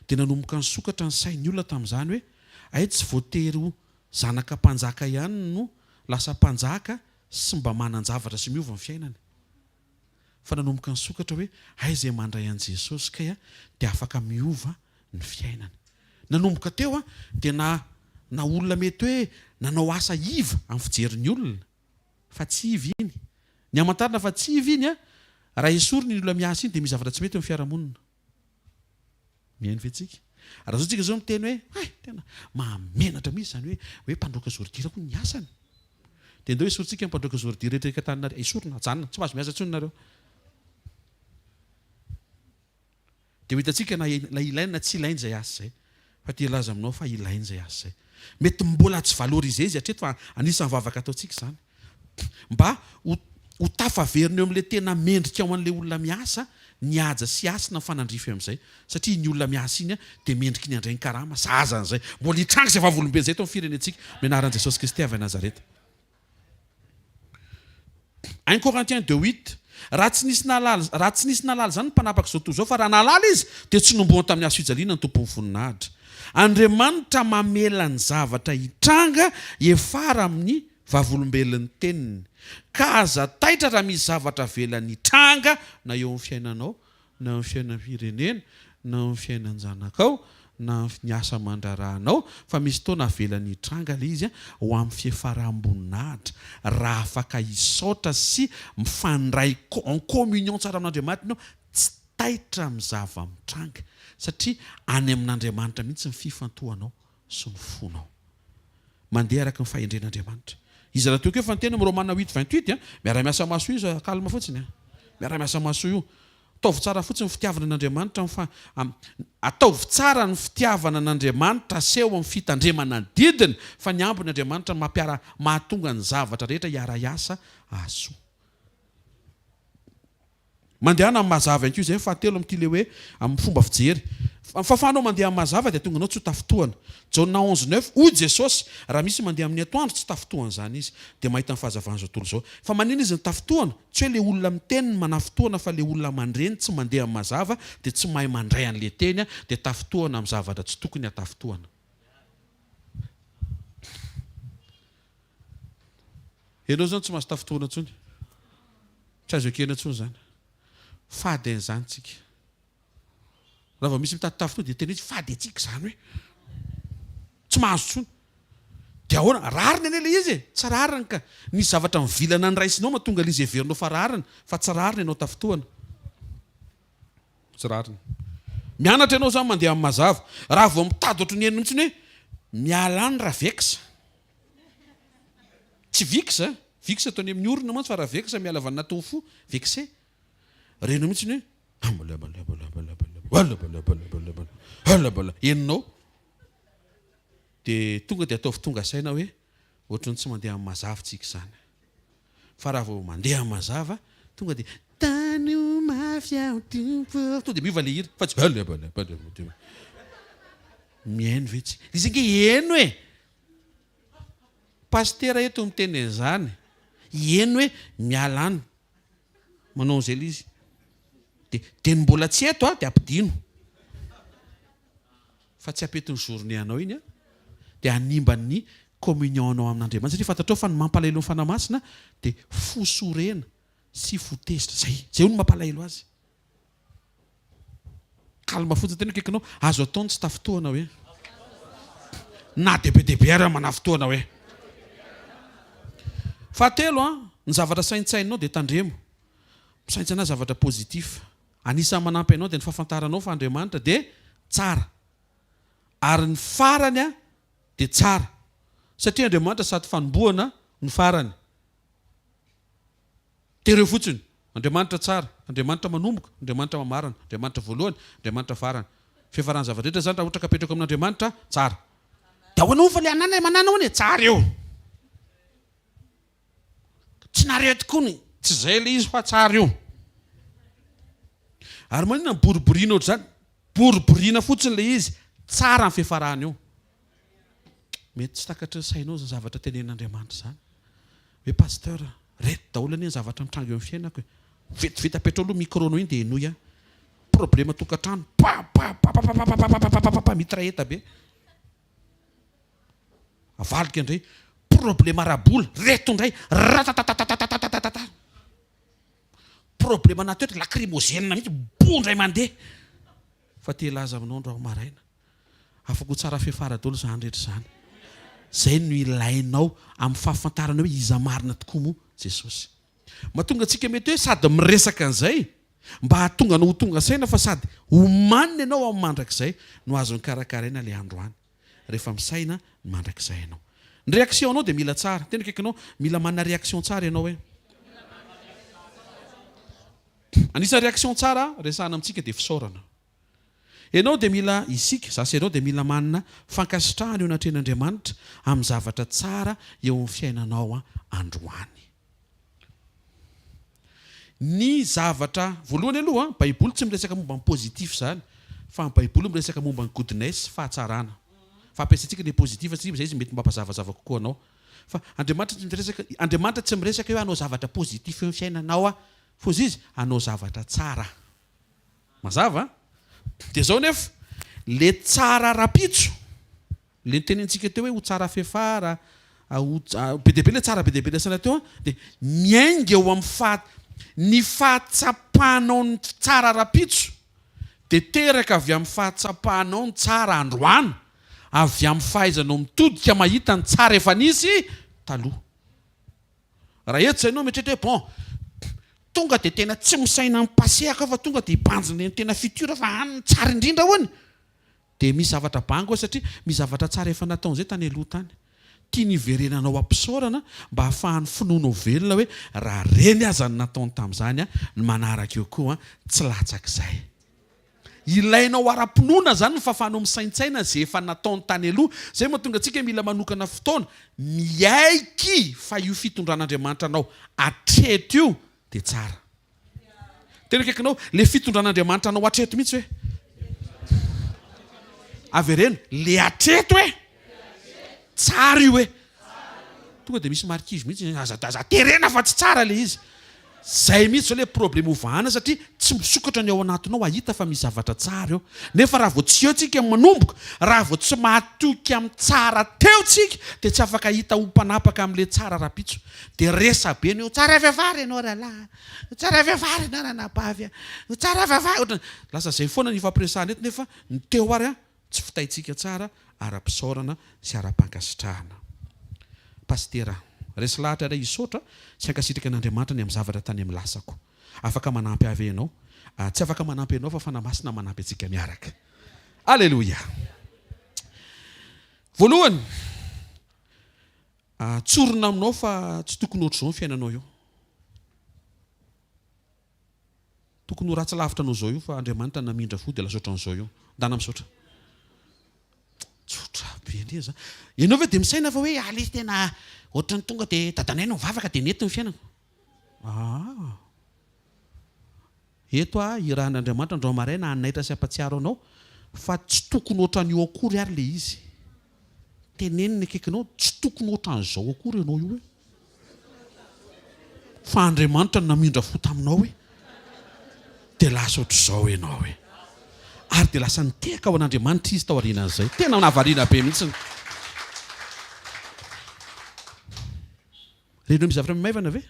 dia nanomboka ny sokatra ny sain'ny olona tamin'izany hoe ay tsy voatery ho zanaka mpanjaka ihany no lasa mpanjaka sy mba manan-javatra sy miova ny fiainany, fa nanomboka ny sokatra hoe ay izay mandray an'i Jesosy kay dia afaka miova ny fiainany. Nanomboka teo dia na olona mety hoe nanao asa iva amin'ny fijerin'ny olona fa tsy ivy iny, ny amantarana fa tsy ivy iny raha esoriny ny olona miasa iny dia misy zavatra tsy mety amin'ny fiarahamonina. Mihaino fetsika. Raha zao tsika zao miteny hoe tena mahamenatra mihitsy zany hoe mpandroaka zordira koa ny asany. Dia ndao esorintsika mpandroaka zordira rehetra tanina esorina janona tsy mahazo miasa intsony nareo. Dia hitantsika na ilainy na tsy ilainy izay asa izay, fa tia laza aminao fa ilainy izay asa izay. Mety mbola tsy valorize izy hatreto fa anisan'ny vavaka ataontsika izany mba ho tafaverina eo amin'ilay tena mendrika ao an'ilay olona miasa ny haja sy asina fanandrify amin'izay, satria ny olona miasa iny dia mendriky ny andray ny karama zazan'izay mbola hitranga izay vavolombelona izay tao amin'ny firenentsika anaran'i Jesosy Kristy avy Nazareta. 1 Corinthiens 2:8 raha tsy nisy nalala zany ny mpanapaka izao toy izao, fa raha nalala izy dia tsy nomboana tamin'ny hazo fijaliana ny tompon'ny voninahitra. Andriamanitra mamela ny zavatra hitranga efara amin'ny vavolombelon'ny teniny, ka aza taitra raha misy zavatra velany hitranga na eo amin'ny fiainanao, na eo amin'ny fiainan'ny firenena, na eo amin'ny fiainan'ny zanakao, na ny asa mandraranao, fa misy taona velany hitranga le izy ho amin'ny fiafaram-boninahitra raha afaka hisaotra sy mifandray en communion tsara amin'Andriamanitra ianao, tsy taitra amin'ny zava-mitranga, satria any amin'Andriamanitra mihitsy ny fifantohanao sy ny fonao. Mandeha araka ny fahendren'Andriamanitra. Izy raha teo keo fa ny tena amin'ny Romana 8:28 miara-miasa maso io izy kalma fotsiny miara-miasa maso io. Ataovy tsara fotsiny ny fitiavana n'Andriamanitra ataovy tsara ny fitiavana n'Andriamanitra seho amin'ny fitandremana ny didiny, fa ny ambony Andriamanitra mahatonga ny zavatra rehetra hiara-iasa aso. Mandehana amin'ny mazava ianko izay fahatelo amin'ity le hoe amin'ny fomba fijery. Fafanao mandeha amin'ny mazava dia tonga anao tsy ho tafotohana. Jaona 11:9 hoy Jesosy raha misy mandeha amin'ny atoandro tsy tafotohana izany izy, dia mahita ny fahazavana izao tontolo izao. Fa manina izy ny tafotohana? Tsy hoe le olona miteny ny manafotohana, fa le olona mandreny tsy mandeha amin'ny mazava dia tsy mahay mandray an'le teny dia tafotohana amin'ny zavatra tsy tokony hatafotohana. Ianao zany tsy mahazo tafotohana intsony, tsy azo ekena intsony zany. Fady an'izany tsika. Raha vao misy mitady tafotohana dia tena izy fady antsika izany hoe tsy mahazo intsony. Dia ahoana? Rariny anie ilay izy tsy rariny ka. Nisy zavatra mivilana ny raisinao mahatonga ilay izy heverinao fa rariny, fa tsy rariny ianao tafotohana. Tsy rariny. Mianatra ianao zany mandeha amin'ny mazava. Raha vao mitady ohatry ny henony mihitsiny hoe miala any raha veksa. Tsy viksa, viksa ataony amin'ny orona mantsy, fa raha veksa miala avy anaty fo, vekse. Renao mihitsiny hoe henonao dia tonga dia ataovy tonga saina hoe ohatrany tsy mandeha amin'ny mazava tsika izany. Fa raha vao mandeha amin'ny mazava tonga dia tany mafy ao tompo, tonga dia miova le hira fa tsy mihaino ve tsy izy nge heno e. Pastera eto miteny an'izany eny hoe mialany manao zay izy de ny mbola tsy eto de ampidino fa tsy apetiny journée anao iny de animban'ny communion anao amin'Andriamanitra satria fantatrao fa ny mampalahelo ny fanamasina de fosorena sy fotezitra zay no mampalahelo azy kalma fotsiny tena kaikinao azo ataony tsy tafitoana hoe na debe ara manafitoana hoe fahatelo ny zavatra saintsainao de tandremo misaintsana zavatra pozitif anisan'ny manampy anao de ny fahafantaranao fa Andriamanitra de tsara ary ny farany de tsara satria Andriamanitra sady fanomboana ny farany tereo fotsiny Andriamanitra tsara Andriamanitra manomboka Andriamanitra mamarana Andriamanitra voalohany Andriamanitra farany fiafarany zavatra rehetra zany raha ohatra ka apetraka amin'Andriamanitra tsara de ao anao fa le anana manana hoany tsara eo tsy nareo tokony tsy zay le izy fa tsara eo ary manina ny boriborina ohatr' zany boriborina fotsiny le izy tsara ny fiafarany eo mety tsy takatry ny sainao zany zavatra tenen'Andriamanitra zany hoe pasteur reto daholo anie ny zavatra mitrango eo amin'ny fiainako vetivety apetra aloha micronao iny de enoy problema tokantrano mitraeta be avalika indray problema rabola reto indray ratatatatatatatata problema natoetra lacrymogène mihitsy bondray mandeha fa telaza aminao andro maraina afaka ho tsara fiafara daholo zany rehetra zany zay no ilainao amin'ny fahafantarana hoe iza marina tokoa moa Jesosy mahatonga antsika mety hoe sady miresaka an'izay mba hahatonga anao ho tonga saina fa sady homanina ianao amin'ny mandrakizay no azony karakaraina le andro any rehefa misaina ny mandrakizay ianao ny réaction anao de mila tsara tena kaikinao mila manana réaction tsara ianao hoe anisan'ny réaction tsara resahana amintsika de fisaorana ianao de mila isika zasy ianao de mila manana fankasitrahana eo anatren'Andriamanitra amin'ny zavatra tsara eo amin'ny fiainanao androany ny zavatra voalohany aloha baiboly tsy miresaka momba ny positif zany fa ny baiboly miresaka momba ny goodness fahatsarana fa ampiasaitsika le positif satria zay izy mety mampazavazava kokoa anao fa Andriamanitra tsy miresaka hoe anao zavatra positif eo amin'ny fiainanao fa izy anao zavatra tsara mazava de zao nefa le tsara rapitso le nitenentsika teo hoe ho tsara fiafara be deabe le tsara be deabe lesana teo de miainga eo amin'ny ny fahatsapahanao ny tsara rapitso de teraka avy amin'ny fahatsapahanao ny tsara androany avy amin'ny fahaizanao mitodika mahita ny tsara efa nisy taloha raha eto zay anao mieritreritra hoe bon tonga de tena tsy misaina amin'ny passé ako fa tonga de hibanjina ny tena futur fa any tsara indrindra hoany de misy zavatra bango satria misy zavatra tsara efa nataon'izay tany aloha tany tia niverenanao ampisaorana mba hahafahan'ny finoanao velona hoe raha reny aza ny nataony tamin'izany ny manaraka eo koa tsy latsak'izay ilainao ara-pinoana zany ny fahafahanao misaintsaina zay efa nataony tany aloha zay mahatonga antsika mila manokana fotoana miaiky fa io fitondran'Andriamanitra anao atreto io de tsara tena kaikinao le fitondran'Andriamanitra anao atreto mihitsy hoe avereno le atreto hoe tsara io hoe tonga de misy markizy mihitsy aza terena fa tsy tsara le izy zay mihitsy zao le problema hovahana satria tsy misokatra ny ao anatinao ahita fa misy zavatra tsara eo nefa raha vao tsy eo tsika manomboka raha vao tsy mahatoky amin'ny tsara teo tsika de tsy afaka hita ho mpanapaka amin'le tsara rapitso de resa be ny tsara vehivavy ianao rahalahy tsara vehivavy ianao ranabavy tsara vehivavy lasa zay foana ny fampiresahana eto nefa ny teo ary tsy fitaitsika tsara ara-pisaorana sy ara-pankasitrahana pastera resy lahatra ray isotra sy ankasitraka an'Andriamanitra ny amin'ny zavatra tany amin'ny lasako afaka manampy avy ianao tsy afaka manampy ianao fa fanamasina manampy antsika miaraka alleloia voalohany tsorona aminao fa tsy tokony ohatr'izao ny fiainanao io tokony ho ratsy lavitra anao zao io fa Andriamanitra namindra fo de lasotra an'izao io ndana misaotra tsotra be ndre za ianao ve de misaina fa hoe ale tena ohatrany tonga de dadanay no mivavaka de nety ny fiainana eto irahan'Andriamanitra andro maraina anaitra sy ampatsiaro anao fa tsy tokony ohatran'io akory ary le izy teneniny akaikinao tsy tokony ohatran'izao akory ianao io hoe fa Andriamanitra no namindra fo taminao hoe dia lasa ohatr'izao ianao hoe ary dia lasa niteka ao an'Andriamanitra izy tao aorianan'izay. Tena nahavariana be mihitsy. Reno misy zavatra maivana ve?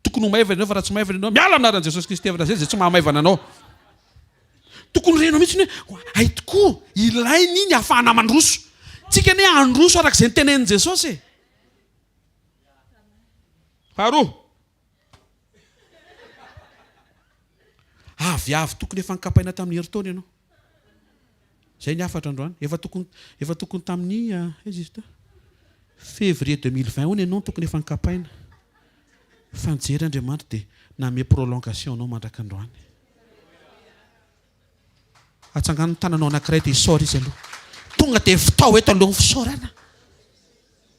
Tokony ho maivana ianao fa raha tsy maivana ianao miala aminaran'i Jesosy Kristy avana zay tsy mahamaivana anao. Tokony reno mihitsy hoe ay tokoa ilainy iny ahafahana mandroso. Tsika ne androso arak'izay nitenenin'i Jesosy. Faharoa. Avy tokony efa nikapaina tamin'ny herintaona ianao. Zay ny afatra androany. Efa tokony tamin'ny février 2020 hono ianao tokony efa nikapaina. Fa nijery Andriamanitra dia name prolongation anao mandraka androany. Atsangano tananao anankiray dia isaora izy aloha. Tonga dia fitao eto alohan'ny fisaorana.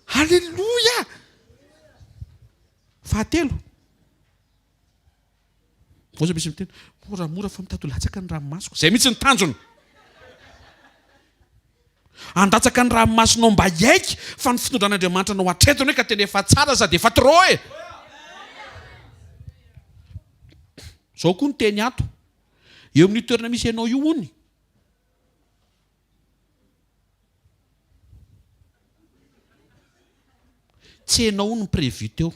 Halleluja! Fahatelo. Voza misy miteny moramora fa mitady-latsaka ny ranomasoko. Zay mihitsy ny tanjony. Andatsaka ny ranomasonao mba haiky fa ny fitondran'Andriamanitra anao hatretony hoe ka tena efa tsara sady efa trop e. Zao koa ny teny ato. Eo amin'ny toerana misy ianao io hony. Tsy ianao no prévu teo.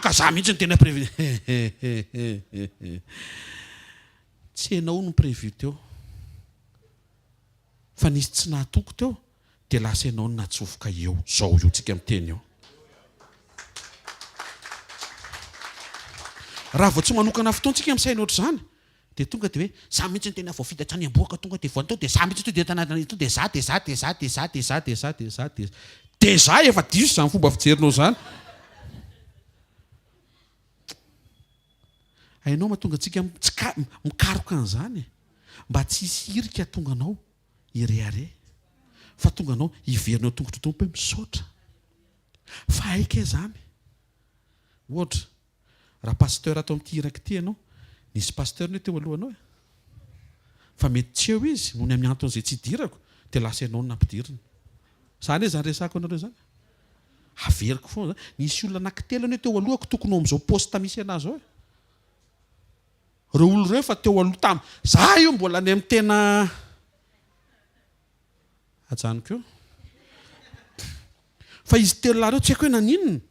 Ka za mihitsy ny tena prévu. Tsy ianao no prévu teo. Fa nisy tsy nahatoko teo dia lasa ianao no natsofoka eo. Zao io tsika miteny eo. Raha vao tsy manokana fotoantsika amin'saina ohatr'izany dia tonga dia hoe za mihitsy ny tena voafita hatrany amboaka tonga dia voatao dia za mihitsy dia tanàna ito dia za dia za dia za dia za dia za dia za dia za dia dia za efa diso izany fomba fijerinao izany. Hainao mahatonga antsika mikaroka an'izany mba tsy hisy hirika tonga anao ireare fa tonga anao hiverinao tongotra tompo hoe misaotra. Fa aika izany. Ohatra raha pasteur ato amin'ity iraka ity ianao, nisy pasteur ny teo alohanao e. Fa mety tsy eo izy noho ny amin'ny anton'izay tsy hidirako dia lasa ianao no nampidirina. Zany hoe zany resako anareo zany. Averiko foana. Nisy olona anankitelo ny teo alohako tokony amin'izao poste misy anazy ao. Reo olo ireo fa teo aloha tamin'ny za io mbola any amin'ny tena ajanoko eo. Fa izy telo lahy reo tsy haiko hoe naninona.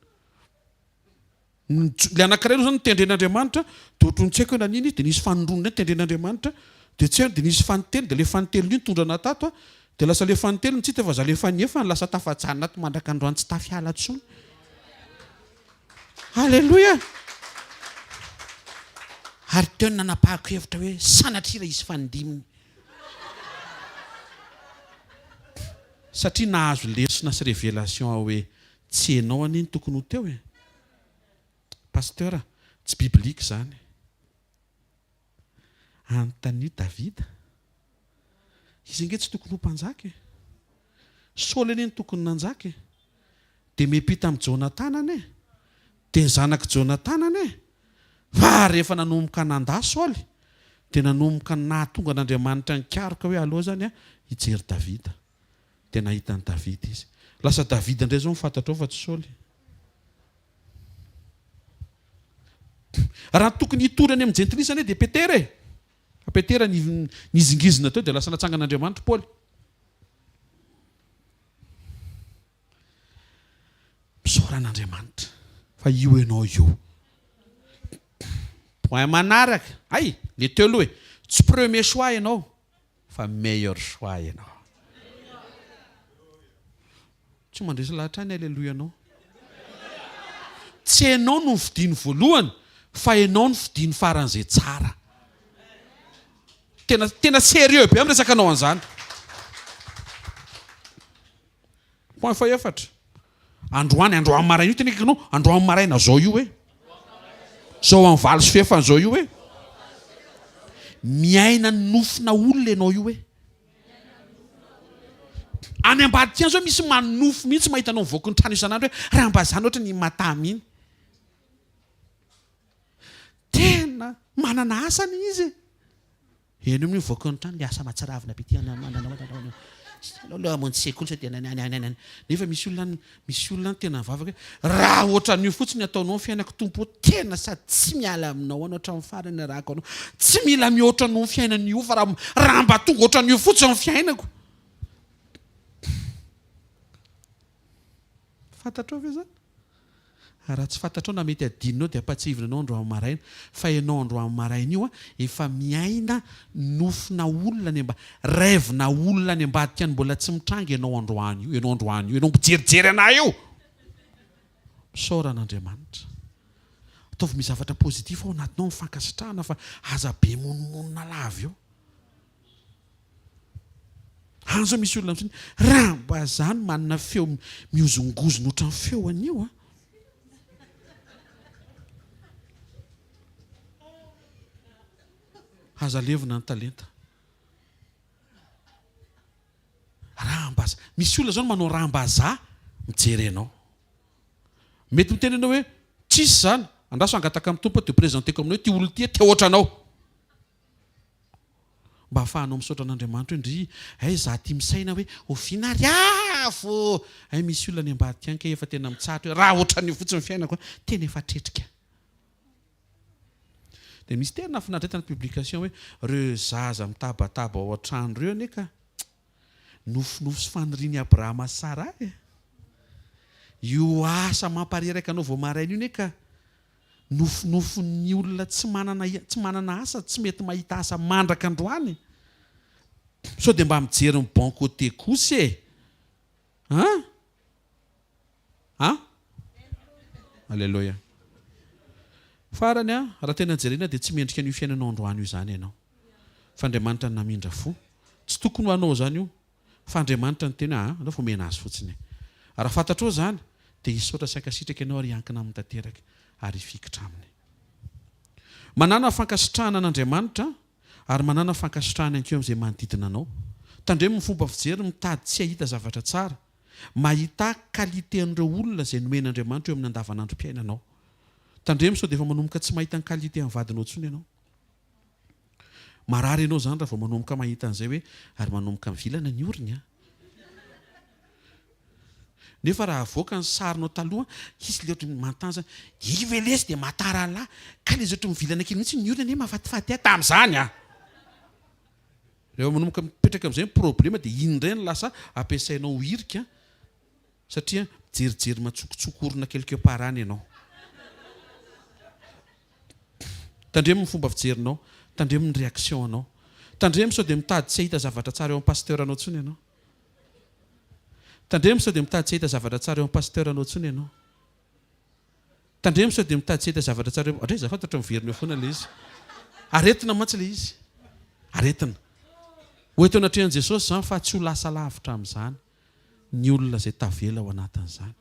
Le anankiray aloha zany nitendren'Andriamanitra dia ohatran'ny tsy haiko hoe nanina izy dia nisy fanondronina nitendren'Andriamanitra dia tsy haiko dia nisy fanitelo dia le fanitelo iny tondrana tato dia lasa le fanitelo ny tsita fa za le faniefa lasa tafajanona ato mandraka androany tsy tafiala tsony. Halleluja! Ary teo ny nanapahako hevitra hoe sanatrira izy fandiminy. Satria nahazo lesona sy révélation hoe tsy ianao aniny tokony ho teo e. Pasteur, tsy biblika izany. Anontania Davida. Izy nge tsy tokony ho mpanjaka e. Saoly aniny tokony nanjaka e. Dia miampita amin'ny Jonatana e. Dia zanaky Jonatana e. Fa rehefa nanomboka nandà Saoly dia nanomboka nahatonga an'Andriamanitra nikaroka hoe aloha zany hijery Davida. Dia nahita ny Davida izy. Lasa Davida indray zao mifantatra ao fa tsy Saoly. Raha tokony hitorany amin'ny jentrisany dia Petera e. Petera nizingizina teo dia lasa natsangan'Andriamanitra Paoly. Misaoran'Andriamanitra fa io ianao io. Point manaraka. Ay, le teo aloha e. Tsy premier choix ianao fa meilleur choix ianao. Tsy mandresy lahatra any alleluia ianao. Tsy ianao no vidiny voalohany fa ianao no vidiny faran'izay tsara. Tena sérieux be amin'ny resaka anao an'izany. Point fahefatra. Androany maraina io tena ikanao androany maraina zao io hoe. Zao amin'ny valo sy fehefany zao io hoe. Miaina ny nofina olona ianao io hoe. Any ambadika zao misy manofo mihitsy mahita anao mivoaka ny trano isan'andro hoe raha mba zany ohatra ny matamy iny. Tena manana asany izy. Eny amin'ny mivoaka ny trano le asa matsaravina be ty aloha hamonjy sekoly sa tena nefa misy olona tena vavaka raha ohatran'io fotsiny ataonao ny fiainako tompo tena sady tsy miala aminao anao hatramin'ny farany arahako anao tsy mila mihoatra no ny fiainan'io fa raha mba tonga ohatran'io fotsiny amin'ny fiainako fantatrao ve zany raha tsy fantatrao na mety adinonao dia ampatsivina anao andro amin'ny maraina fa ianao andro amin'ny maraina io efa miaina nofina olona ny mba rêvena olona ny ambadika any mbola tsy mitranga ianao androany io ianao mipijerijery anahy io misaoran'Andriamanitra ataovy misy zavatra pozitif ao anatinao mifankasitrahana fa aza be monomonina lava eo anzo misy olona mitsiny raha mba zany manana feo miozongozona ohatran'ny feo an'io aza levina ny talenta rahambaza misy olona zao manao rahambaza mijery anao mety miteny anao hoe tsisy zany andraso angataka amin'ny tompo te présenteko aminao ty olo ty te ohatranao mba ahafahanao misaotra an'Andriamanitra hoe ndry ay za ty misaina hoe ofinariafo ay misy olona ny ambadika any ka efa tena mitsatra hoe raha ohatran'io fotsiny ny fiainako tena efa tretrika dia misy tena finatretana publication hoe reo zaza mitabataba ao an-trano reo neka nofinofo sy faniriany Abrahama Sara io asa mampareraka anao vao maraina io neka nofinofony olona tsy manana asa tsy mety mahita asa mandraka androany sao dia mba mijery ny bon côté kosa alleloia farany raha tena jerena dia tsy mendrika an'io fiainanao androany io zany ianao fa Andriamanitra ny namindra fo tsy tokony ho anao zany io fa Andriamanitra ny tena anao fo mena azy fotsiny raha fantatrao zany dia hisaotra sy ankasitraka ianao ary hankina amin'ny tanteraka ary hifikitra aminy manana fankasitrahana an'Andriamanitra ary manana fankasitrahana ianko amin'izay manodidina anao tandremo ny fomba fijery mitady tsy ahita zavatra tsara mahita qualité an'ireo olona izay nomen'Andriamanitra eo amin'ny andavanandrom-piainanao tandremo sao dia efa manomboka tsy mahita ny qualité amin'ny vadinao intsony ianao marary ianao zany raha vao manomboka mahita an'izay hoe ary manomboka mivilana ny oriny nefa raha avoaka ny sarinao taloha izy le ohatry mantany zany ivelesy dia matara lahy ka le izy ohatry mivilana kely mihitsy ny oriny anie mahafatifaty tamin'izany rehefa manomboka mipetraka amin'izay ny problema dia iny indray ny lasa ampiasainao hirika satria jerijery matsokotsoko orina quelque part any ianao tandremo ny fomba fijerinao tandremo ny réaction anao tandremo sao dia mitady tsy ahita zavatra tsara eo amin'ny pasteur anao intsony ianao tandremo sao dia mitady tsy ahita zavatra tsara eo amin'ny pasteur anao intsony ianao tandremo sao dia mitady tsy ahita zavatra tsara eo adre zafantatra miverina eo foana le izy aretina mantsy le izy aretina hoeto anatrehan'i Jesosy zany fa tsy ho lasa lavitra amin'izany ny olona izay tavela ao anatin'izany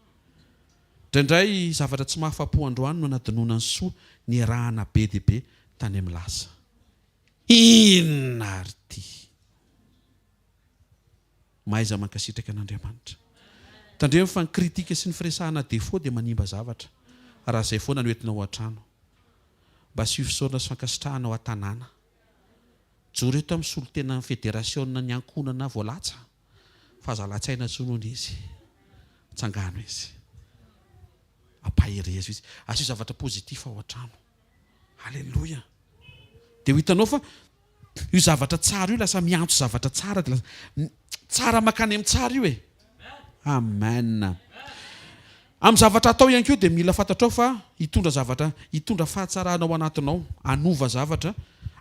indraindray zavatra tsy mahafapo androany no anadinona ny soa ny rahana be dia be tany amin'ny lasa inona ary ty mahaiza mankasitraka an'Andriamanitra tandremo fa ny kritika sy ny firesahana defo dia manimba zavatra raha izay foana no entinao an-trano mba sy fisaorana sy fankasitrahana ao an-tanàna joro eto amin'ny solotena ny fédérationna ny ankonana voalatsa fa zalatsaina tsonoana izy tsangano izy ampaherezo izy asio zavatra pozitif ao an-trano alleloia dia ho hitanao fa io zavatra tsara io lasa miantso zavatra tsara dia tsara makany amin'ny tsara io amen amin'ny zavatra atao ihany koa dia mila fantatrao fa hitondra fahatsarana ao anatinao anova zavatra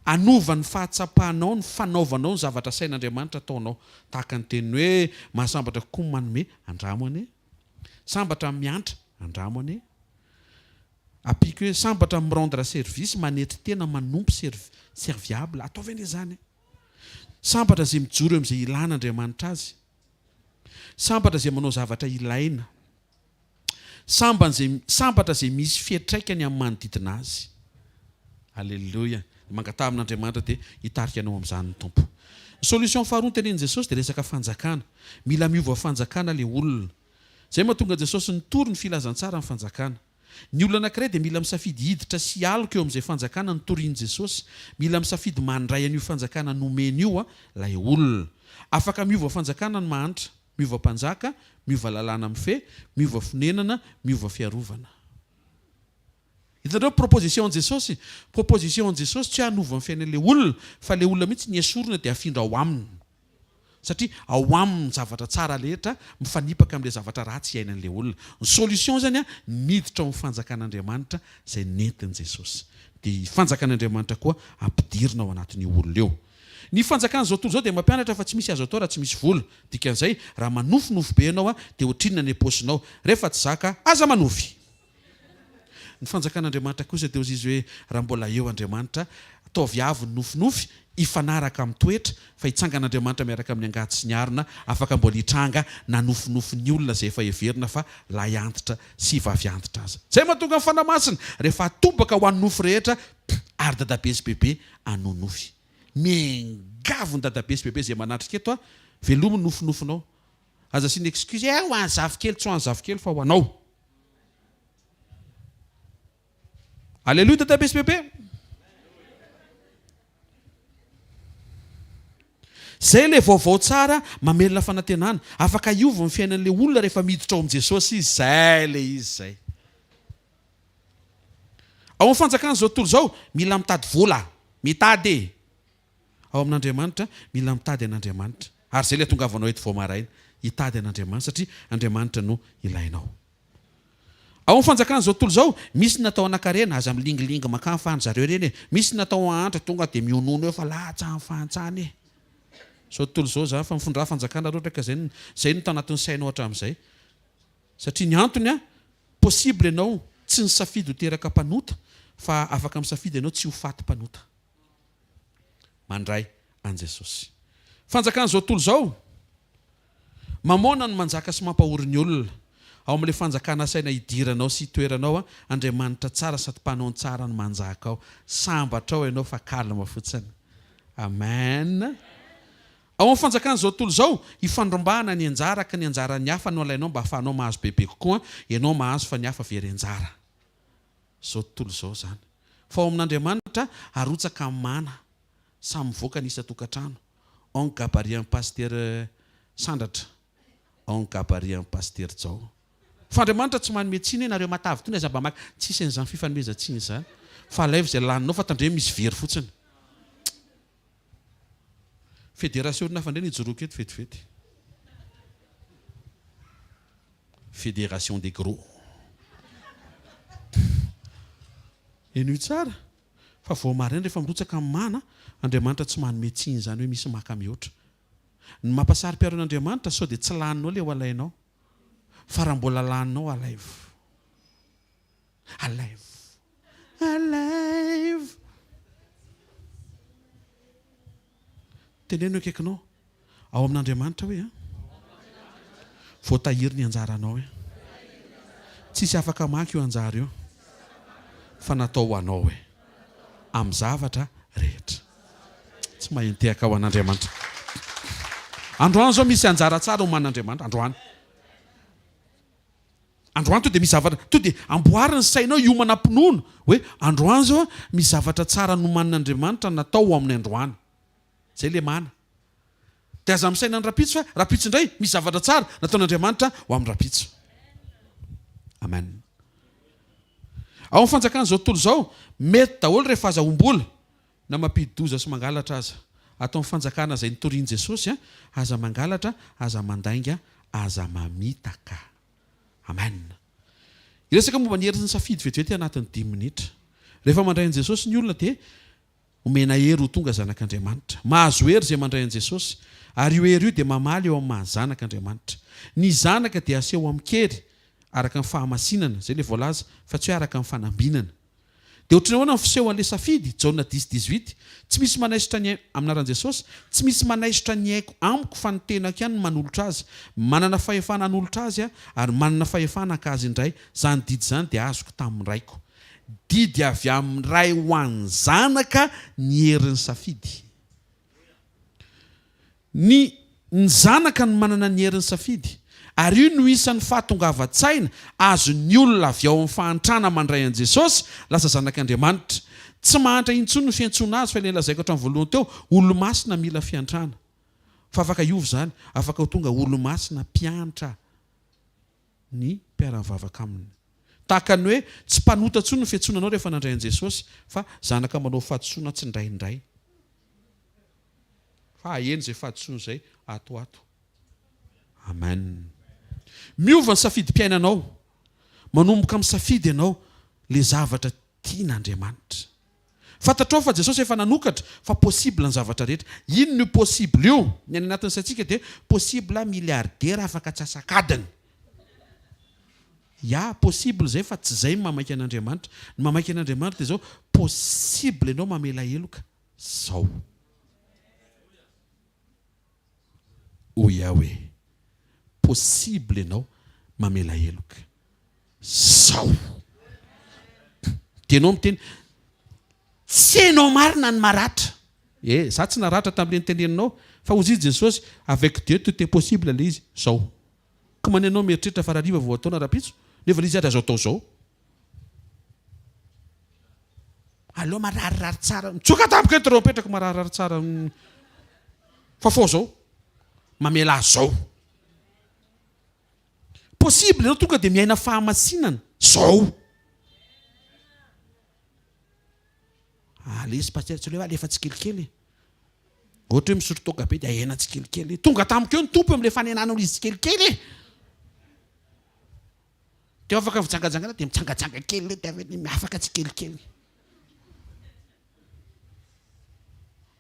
anova ny fahatsapahanao ny fanaovanao ny zavatra sain'Andriamanitra ataonao tahaka ny teniny hoe mahasambatra kokoa ny manome andramo ane sambatra miantra andramo ane apika hoe sambatra mirendre service manetry tena manompo serviable ataovy ane zany sambatra izay mijoro eo amin'izay ilan'Andriamanitra azy sambatra izay manao zavatra ilaina sambatra izay misy fiatraikany amin'ny manodidina azy alleloia mangata amin'Andriamanitra dia hitarika anao amin'izany ny tompo ny solution faharoa tenenin' Jesosy dia resaka fanjakana mila miova fanjakana le olona zay mahatonga Jesosy nitory ny filazantsara ny fanjakana ny olona anankiray dia mila misafidy hiditra sy alika eo amin'izay fanjakana nytorian' Jesosy, mila misafidy mandray an'io fanjakana nomeny io ilay olona. Afaka miova fanjakana ny mahantra, miova mpanjaka, miova lalàna amin'ny fe, miova fonenana, miova fiarovana. Hitanareo proposition Jesosy, proposition Jesosy tsy hanova ny fiainan'ilay olona, fa ilay olona mihitsy ny esorina dia afindra ao aminy. Satria ao aminy zavatra tsara rehetra mifanipaka amin'ilay zavatra ratsy iainan'ilay olona. Ny solution zany miditra ao amin'ny fanjakan'Andriamanitra izay nentin' Jesosy. Dia fanjakan'Andriamanitra koa ampidirina ao anatin'io olona eo. Ny fanjakana zao tontolo zao dia mampianatra fa tsy misy azo atao raha tsy misy vola. Dikan'izay raha manofinofy be ianao dia ohatrinona ny aposinao. Rehefa tsy zaka aza manofy. Ny fanjakan'Andriamanitra kosa dia izy hoe raha mbola eo Andriamanitra ataovy avy ny nofinofy ifanaraka amin'ny toetra fa hitsangan'Andriamanitra miaraka amin'ny angady sy ny arona afaka mbola hitranga na nofinofin'ny olona izay efa heverina fa lahy antitra sy vavy antitra aza. Zay mahatonga ny fanamasina rehefa atobaka ho an'ny nofy rehetra ary dadabe sy bebe anonofy. Miengavo ny dadabe sy bebe izay manatrika eto velominy nofinofinao. Aza sy ny excuse ho an'ny zavikely tsy ho an'ny zavikely fa ho anao. Alléluia dadabe sy bebe. Zay le vaovao tsara mamelona fanantenana. Afaka iova ny fiainan'ilay olona rehefa miditra ao amin'i Jesosy izy. Zay le izy zay. Ao amin'ny fanjakana zao tontolo zao mila mitady vola, mitady. Ao amin'Andriamanitra mila mitady an'Andriamanitra. Ary zay le atongavanao eto vao maraina, hitady an'Andriamanitra satria Andriamanitra no ilainao. Ao amin'ny fanjakana zao tontolo zao misy natao anakarena aza milingilingy makany fany zareo reny. Misy natao antra tonga dia mionono eo fa latsa ny fantsany. Zao tontolo zao za fa mifondra fanjakana roatra ka zay no tanatin'ny sainao hatramin'izay. Satria ny antony possible ianao tsy nisafidy ho teraka mpanota fa afaka misafidy ianao tsy ho faty mpanota. Mandray an Jesosy. Fanjakana zao tontolo zao mamona ny manjaka sy mampahory ny olona. Ao amin'ilay fanjakana saina hidiranao sy hitoeranao Andriamanitra tsara sady mpanao tsara ny manjaka ao. Sambatra ao ianao fa kalma fotsiny. Amen. Ao amin'ny fanjakana zao tontolo zao ifandrombahana ny anjara ka ny anjara ny hafa no alainao mba ahafahanao mahazo bebe kokoa, ianao mahazo fa ny hafa very anjara. Zao tontolo zao zany. Fa ao amin'Andriamanitra arotsaka amin'ny mana samy mivoaka ny isa-tokantrano. Ao ny gabaria amin'ny pasteur sandratra, ao ny gabaria amin'ny pasteur Jao. Fa Andriamanitra tsy manome tsiny nareo matavy tony aza mba maka tsisy an'izany fifanomezan-tsiny zany. Fa alaivo izay laninao fa tandremo misy very fotsiny. Fédération nafa ndray nijoroky eto fetifety. Fédération des gros. Eno tsara. Fa vao maraina rehefa mirotsaka amin'ny mana, Andriamanitra tsy manome tsiny zany hoe misy maka mihoatra. Ny mampasary mpiaron'Andriamanitra sao dia tsy laninao ilay ho alainao. Fa raha mbola laninao alaivo. Alaivo. Alaivo. Teneno akaikinao ao amin'Andriamanitra hoe voatahiry ny anjaranao hoe tsisy afaka maky io anjara io fa natao ho anao hoe amin'ny zavatra rehetra. Tsy mahintehaka ao an'Andriamanitra. Androany zao misy anjara tsara ho man'Andriamanitra. Androany to dia misy zavatra to dia amboariny sainao hiomana mpinono hoe androany zao misy zavatra tsara no man'Andriamanitra natao ho amin'ny androany. Zay le mana. Dia aza misaina ny rapitso fa rapitso indray misy zavatra tsara nataon'Andriamanitra ho amin'ny rapitso. Amen. Ao amin'ny fanjakana zao tontolo zao mety daholo rehefa aza ombola na mampidi-doza sy mangalatra aza. Atao amin'ny fanjakana izay nitorian Jesosy aza mangalatra, aza mandainga, aza mamitaka. Amen. Iresaka momba ny herin'ny safidy vetivety anatin'ny 10 minitra. Rehefa mandray an Jesosy ny olona dia omena hery ho tonga zanak'Andriamanitra. Mahazo hery izay mandray an Jesosy ary io hery io dia mamaly eo amin'ny mahazanak'Andriamanitra. Ny zanaka dia aseho amin'ny kery araka ny fahamasinana, izay ilay voalaza, fa tsy hoe araka ny fanambinana. Dia ohatrany ahoana ny fisehoan'ilay safidy, Jaona 10:18, tsy misy manaisitra ny aminaran'i Jesosy, tsy misy manaisitra ny haiko amiko fa ny tenako ihany manolotra azy. Manana fahefana hanolotra azy ary manana fahefana haka azy indray. Zany didy zany dia azoko tamin'ny raiko. Didy avy amin'ny ray ho an'ny zanaka ny herin'ny safidy. Ny zanaka ny manana ny herin'ny safidy ary io no isan'ny fahatongavan-tsaina azony olona avy ao amin'ny fahantrana mandray an' Jesosy lasa zanak'Andriamanitra. Tsy mahantra intsony ny fiantsoana azy fa ilay lazaiko hatramin'ny voalohany teo, olo-masina mila fiantrana. Fa afaka iovy zany, afaka ho tonga olo-masina mpiantra ny mpiara-mivavaka aminy. Tahaka ny hoe tsy mpanota ntsony ny fiantsonanao rehefa nandray an' Jesosy, fa zanaka manao fahadisoana tsy indraindray. Fa aheny izay fahadisoana izay atoato. Amen. Miova ny safidim-piainanao, manomboka amin'ny safidy ianao le zavatra tian'Andriamanitra. Fantatrao fa Jesosy efa nanokatra fa possible ny zavatra rehetra. Ino no possible io? Ny any anatin'ny saintsika dia possible milliardaire afaka tsy asakadiny. Ya, possible zay fa tsy zay mamaiky an'Andriamanitra. Ny mamaiky an'Andriamanitra dia zao possible ianao mamela heloka zao. Oya hoe possible ianao mamela heloka zao. Tianao miteny tsy hainao marina ny maratra. Za tsy naratra tamin'ireny teneninao fa ozy izy Jesosy avec Dieu tout est possible le izy zao. Ka manenao mieritreritra fa rariva vao ataona rapitso nefa izy azo atao zao. Allo mararirary tsara. Mitsoka tampoka eto reo petraka mararirary tsara. Fa fao zao. Mamela zao. Possible ianao tonga dia miaina fahamasinana zao. Le izy paster tsy le efa tsikelikely. Ohatra hoe misotro toaka be dia ahiana tsikelikely. Tonga tamiko eo ny tompo amin'ilay fanenanao izy tsikelikely. Dia afaka mijangajangana dia mitsangajanga kely dia afaka tsikelikely.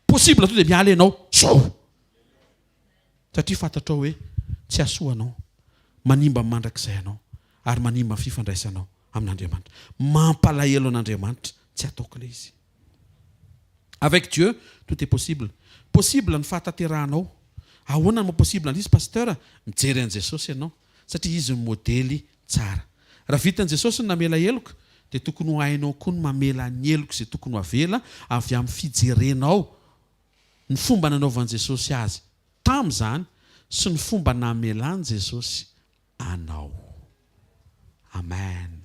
Possible to dia miala ianao zao. Satria fantatrao hoe tsy asoanao, manimba mandrakizay ianao ary manimba fifandraisanao amin'Andriamanitra. Mampalahelo an'Andriamanitra tsy ataoko ilay izy. Avec Dieu, tout est possible. Possible ny fahataterahanao. Ahoana no possible an'izy pasteur? Mijery an' Jesosy ianao satria izy ny modely tsara. Raha vitan'i Jesosy ny namela heloka dia tokony ho hainao koa ny mamela ny heloka izay tokony ho avela avy amin'ny fijerenao ny fomba nanaovan'i Jesosy azy tamin'izany sy ny fomba namelan'i Jesosy anao. Amen.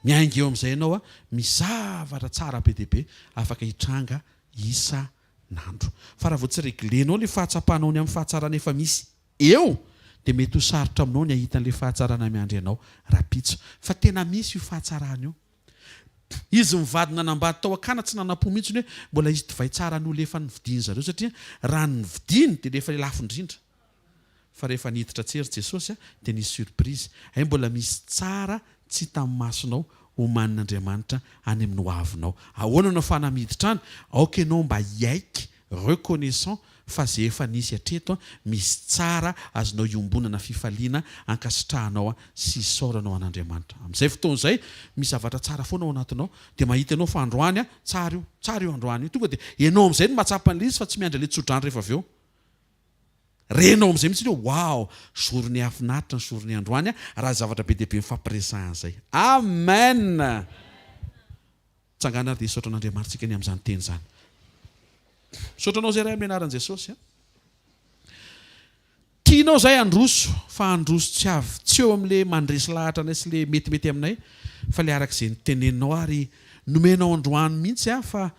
Miainga eo amin'izay ianao mizavatra tsara be dia be afaka hitranga isan'andro. Fa raha vao tsy reglenao ilay fahatsapanao ny amin'ny fahatsarana efa misy eo dia mety ho sarotra aminao ny ahita an'ilay fahatsarana miandry anao rapitso. Fa tena misy io fahatsarana io. Izy mivady nanambady tao akana tsy nanam-po mihitsy hoe mbola izy divay tsara ny olona efa nividiany zareo satria raha nividiany dia rehefa lafo indrindra. Fa rehefa niditra tsery Jesosy dia nisy surprise. Mbola misy tsara tsy tamin'ny masonao homanin'Andriamanitra any amin'ny hoavinao. Ahoana no fanamiditra any? Aoka ianao mba hiaiky, reconnaissant fa zay efa nisy hatreto misy tsara azonao iombonana fifaliana ankasitrahanao sy isaoranao an'Andriamanitra. Amin'izay fotoana izay misy zavatra tsara foana ao anatinao dia mahita ianao fa androany tsara io androany io. Tonga dia ianao amin'izay no matsapan'ilay izy fa tsy miandry ilay tsodrany rehefa avy eo. Renao amin'izay mihitsy hoe wow, journée afinaritra ny journée androany raha zavatra be dia be mifampiresahana izay. Amen. Tsangana ary dia isaotra an'Andriamanitra tsika ny amin'izany teny izany. Saotranao izay ray amin'ny anaran'i Jesosy. Tianao izay androso fa androso tsy eo amin'ilay mandresy lahatra anay sy ilay metimety aminay fa ilay arak'izay niteneninao ary nomenao androany mihitsy fa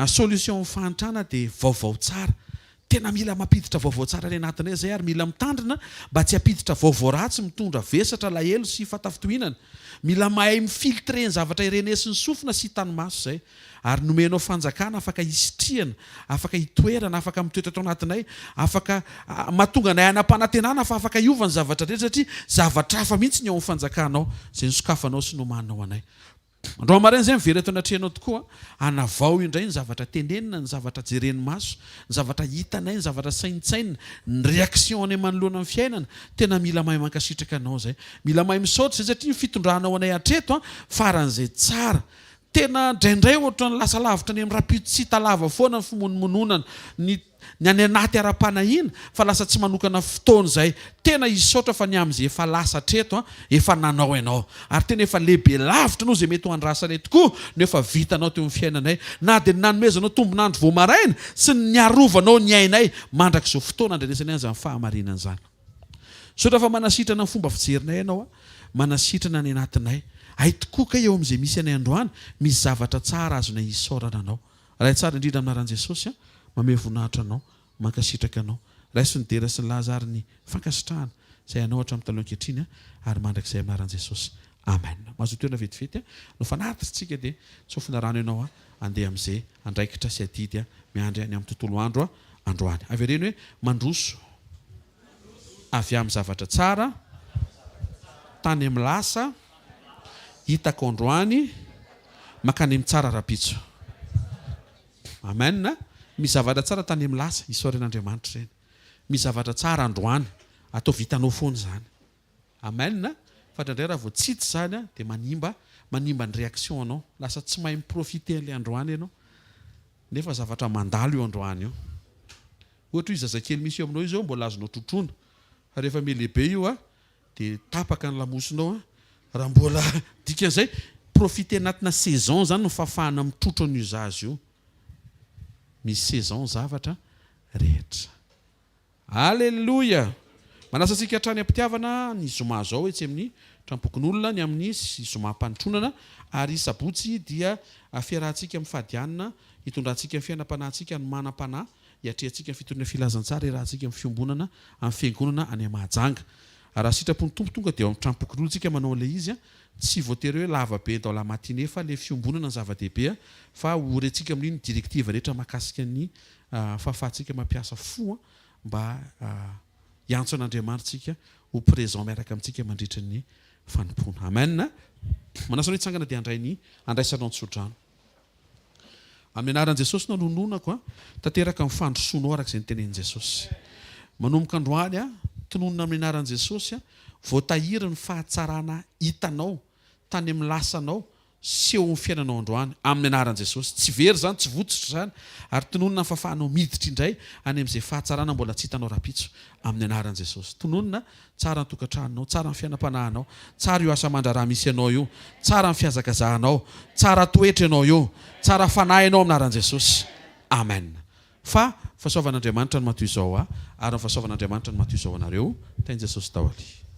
solution fantrana dia vaovao tsara. Tena mila mampiditra vaovao tsara any anatinay izay ary mila mitandrina mba tsy hampiditra vaovao ratsy mitondra vesatra lahelo sy fatafitohinana. Mila mahay mifiltre ny zavatra irenesin'ny sofina sy hitany maso izay. Ary nomenao fanjakana afaka hisitrihana, afaka hitoerana, afaka mitoetra tao anatinay, afaka mahatonga anay anam-panantenana fa afaka hiova ny zavatra rehetra satria zavatra hafa mihitsy ny ao amin'ny fanjakanao izay nisokafanao sy nomaninao anay. Andro amaray izay mivery eto anatrehanao tokoa hanavao indray ny zavatra tenenina, ny zavatra jeren'ny maso, ny zavatra hitanay, ny zavatra saintsaina, ny réaction any manoloana amin'ny fiainana. Tena mila mahay mankasitraka anao izay. Mila mahay misaotra izay satria fitondranao anay hatreto faran'izay tsara. Tena indraindray ohatra ny lasa lavitra ny amin'ny rapito tsy hita lava foana ny fimonomononana ny any anaty ara-panahina fa lasa tsy manokana fotoana izay tena hisaotra fa ny amin'izay efa lasa hatreto efa nanao ianao ary tena efa lehibe lavitra no izay mety ho andrasanay tokoa nefa vitanao teo amin'ny fiainanay na dia nanomezanao tombonandro vao maraina sy ny arovanao ny ainay mandrak'izao fotoana andrenesany an'izany fahamarinana izany. sotra fa manasitrana ny fomba fijerinay ianao a manasitrana ny anatinay ay tokoa ka eo amin'izay misy anay androany misy zavatra tsara azonay isaorana anao raha tsara indrindra aminaran'i Jesosy a mame voninahitra anao mankasitraka anao raisy ny dera sy ny lazary ny fankasitrahana izay anao hatramin'ny taloha ankehitriny a ary mandrakizay aminaran'i Jesosy amen mahazo toerana vetivety a no fanatitsika dia tsofina rano ianao a andeha amin'izay andraikitra sy adidy a miandry any amin'ny tontolo andro a androany avy ireny hoe mandroso avy amin'ny zavatra tsara tany amin'ny lasa hitako androany makany amin'ny tsara rapitso amen misy zavatra tsara tany amin'ny lasa isaoran'Andriamanitra ireny misy zavatra tsara androany atao vitanao foana zany amen fa indray raha vao tsitsy zany a dia manimba ny réaction anao lasa tsy mahay miprofite an'ilay androany ianao nefa zavatra mandalo io androany io ohatra hoe zazakely misy eo aminao io zao mbola azonao trotrona fa rehefa melehibe io a dia tapaka ny lamosinao a raha mbola dikan'izay profite anatina saison zany no fafahana mitrotro an'io zazy io misy saison zavatra rehetra alleluia manasa antsika hatrany ampitiavana ny zoma zao hoe tsy amin'ny trampokon'olona ny amin'ny zoma-panitronana ary sabotsy dia fiarahantsika amin'ny fahadianana hitondrantsika amin'ny fiainam-panahintsika ny manam-panahy hiatrehantsika ny fitorina filazantsara irahantsika amin'ny fiombonana amin'ny fiangonana any Mahajanga raha sitrapony tompo tonga dia eo amin'ny trampokon'olona tsika manao ilay izy a tsy voatery hoe lavabe dans la matinée fa le fiombonana ny zava-dehibe fa horentsika amin'iny directive rehetra mahakasika ny fahafahantsika mampiasa fo mba hiantso an'Andriamanitsika ho présent miaraka amintsika mandritra ny fanompona amen manasanao hitsangana dia andraisanao nytsodrano amin'ny anaran'i Jesosy nanononako a tanteraka amin'ny fandrosonao arak'izay nitenenin'i Jesosy manomboka androany a tononona amin'ny anaran'i Jesosy a voatahiry ny fahatsarana hitanao tany amin'ny lasanao seho ny fiainanao androany amin'ny anaran'i Jesosy tsy very zany tsy votsitra zany ary tononona ny fahafahanao miditra indray any amin'izay fahatsarana mbola tsy hitanao rapitso amin'ny anaran'i Jesosy tononona tsara ny tokantranonao tsara ny fiainam-panahinao tsara io asa mandraraha misy anao io tsara ny fihazakazahanao tsara toetra ianao io tsara fanahy ianao amin'ny anaran'i Jesosy amen fa fahasoavan'Andriamanitra ny matoy izao ary ny fahasoavan'Andriamanitra ny matoy izao anareo tain'i Jesosy taoly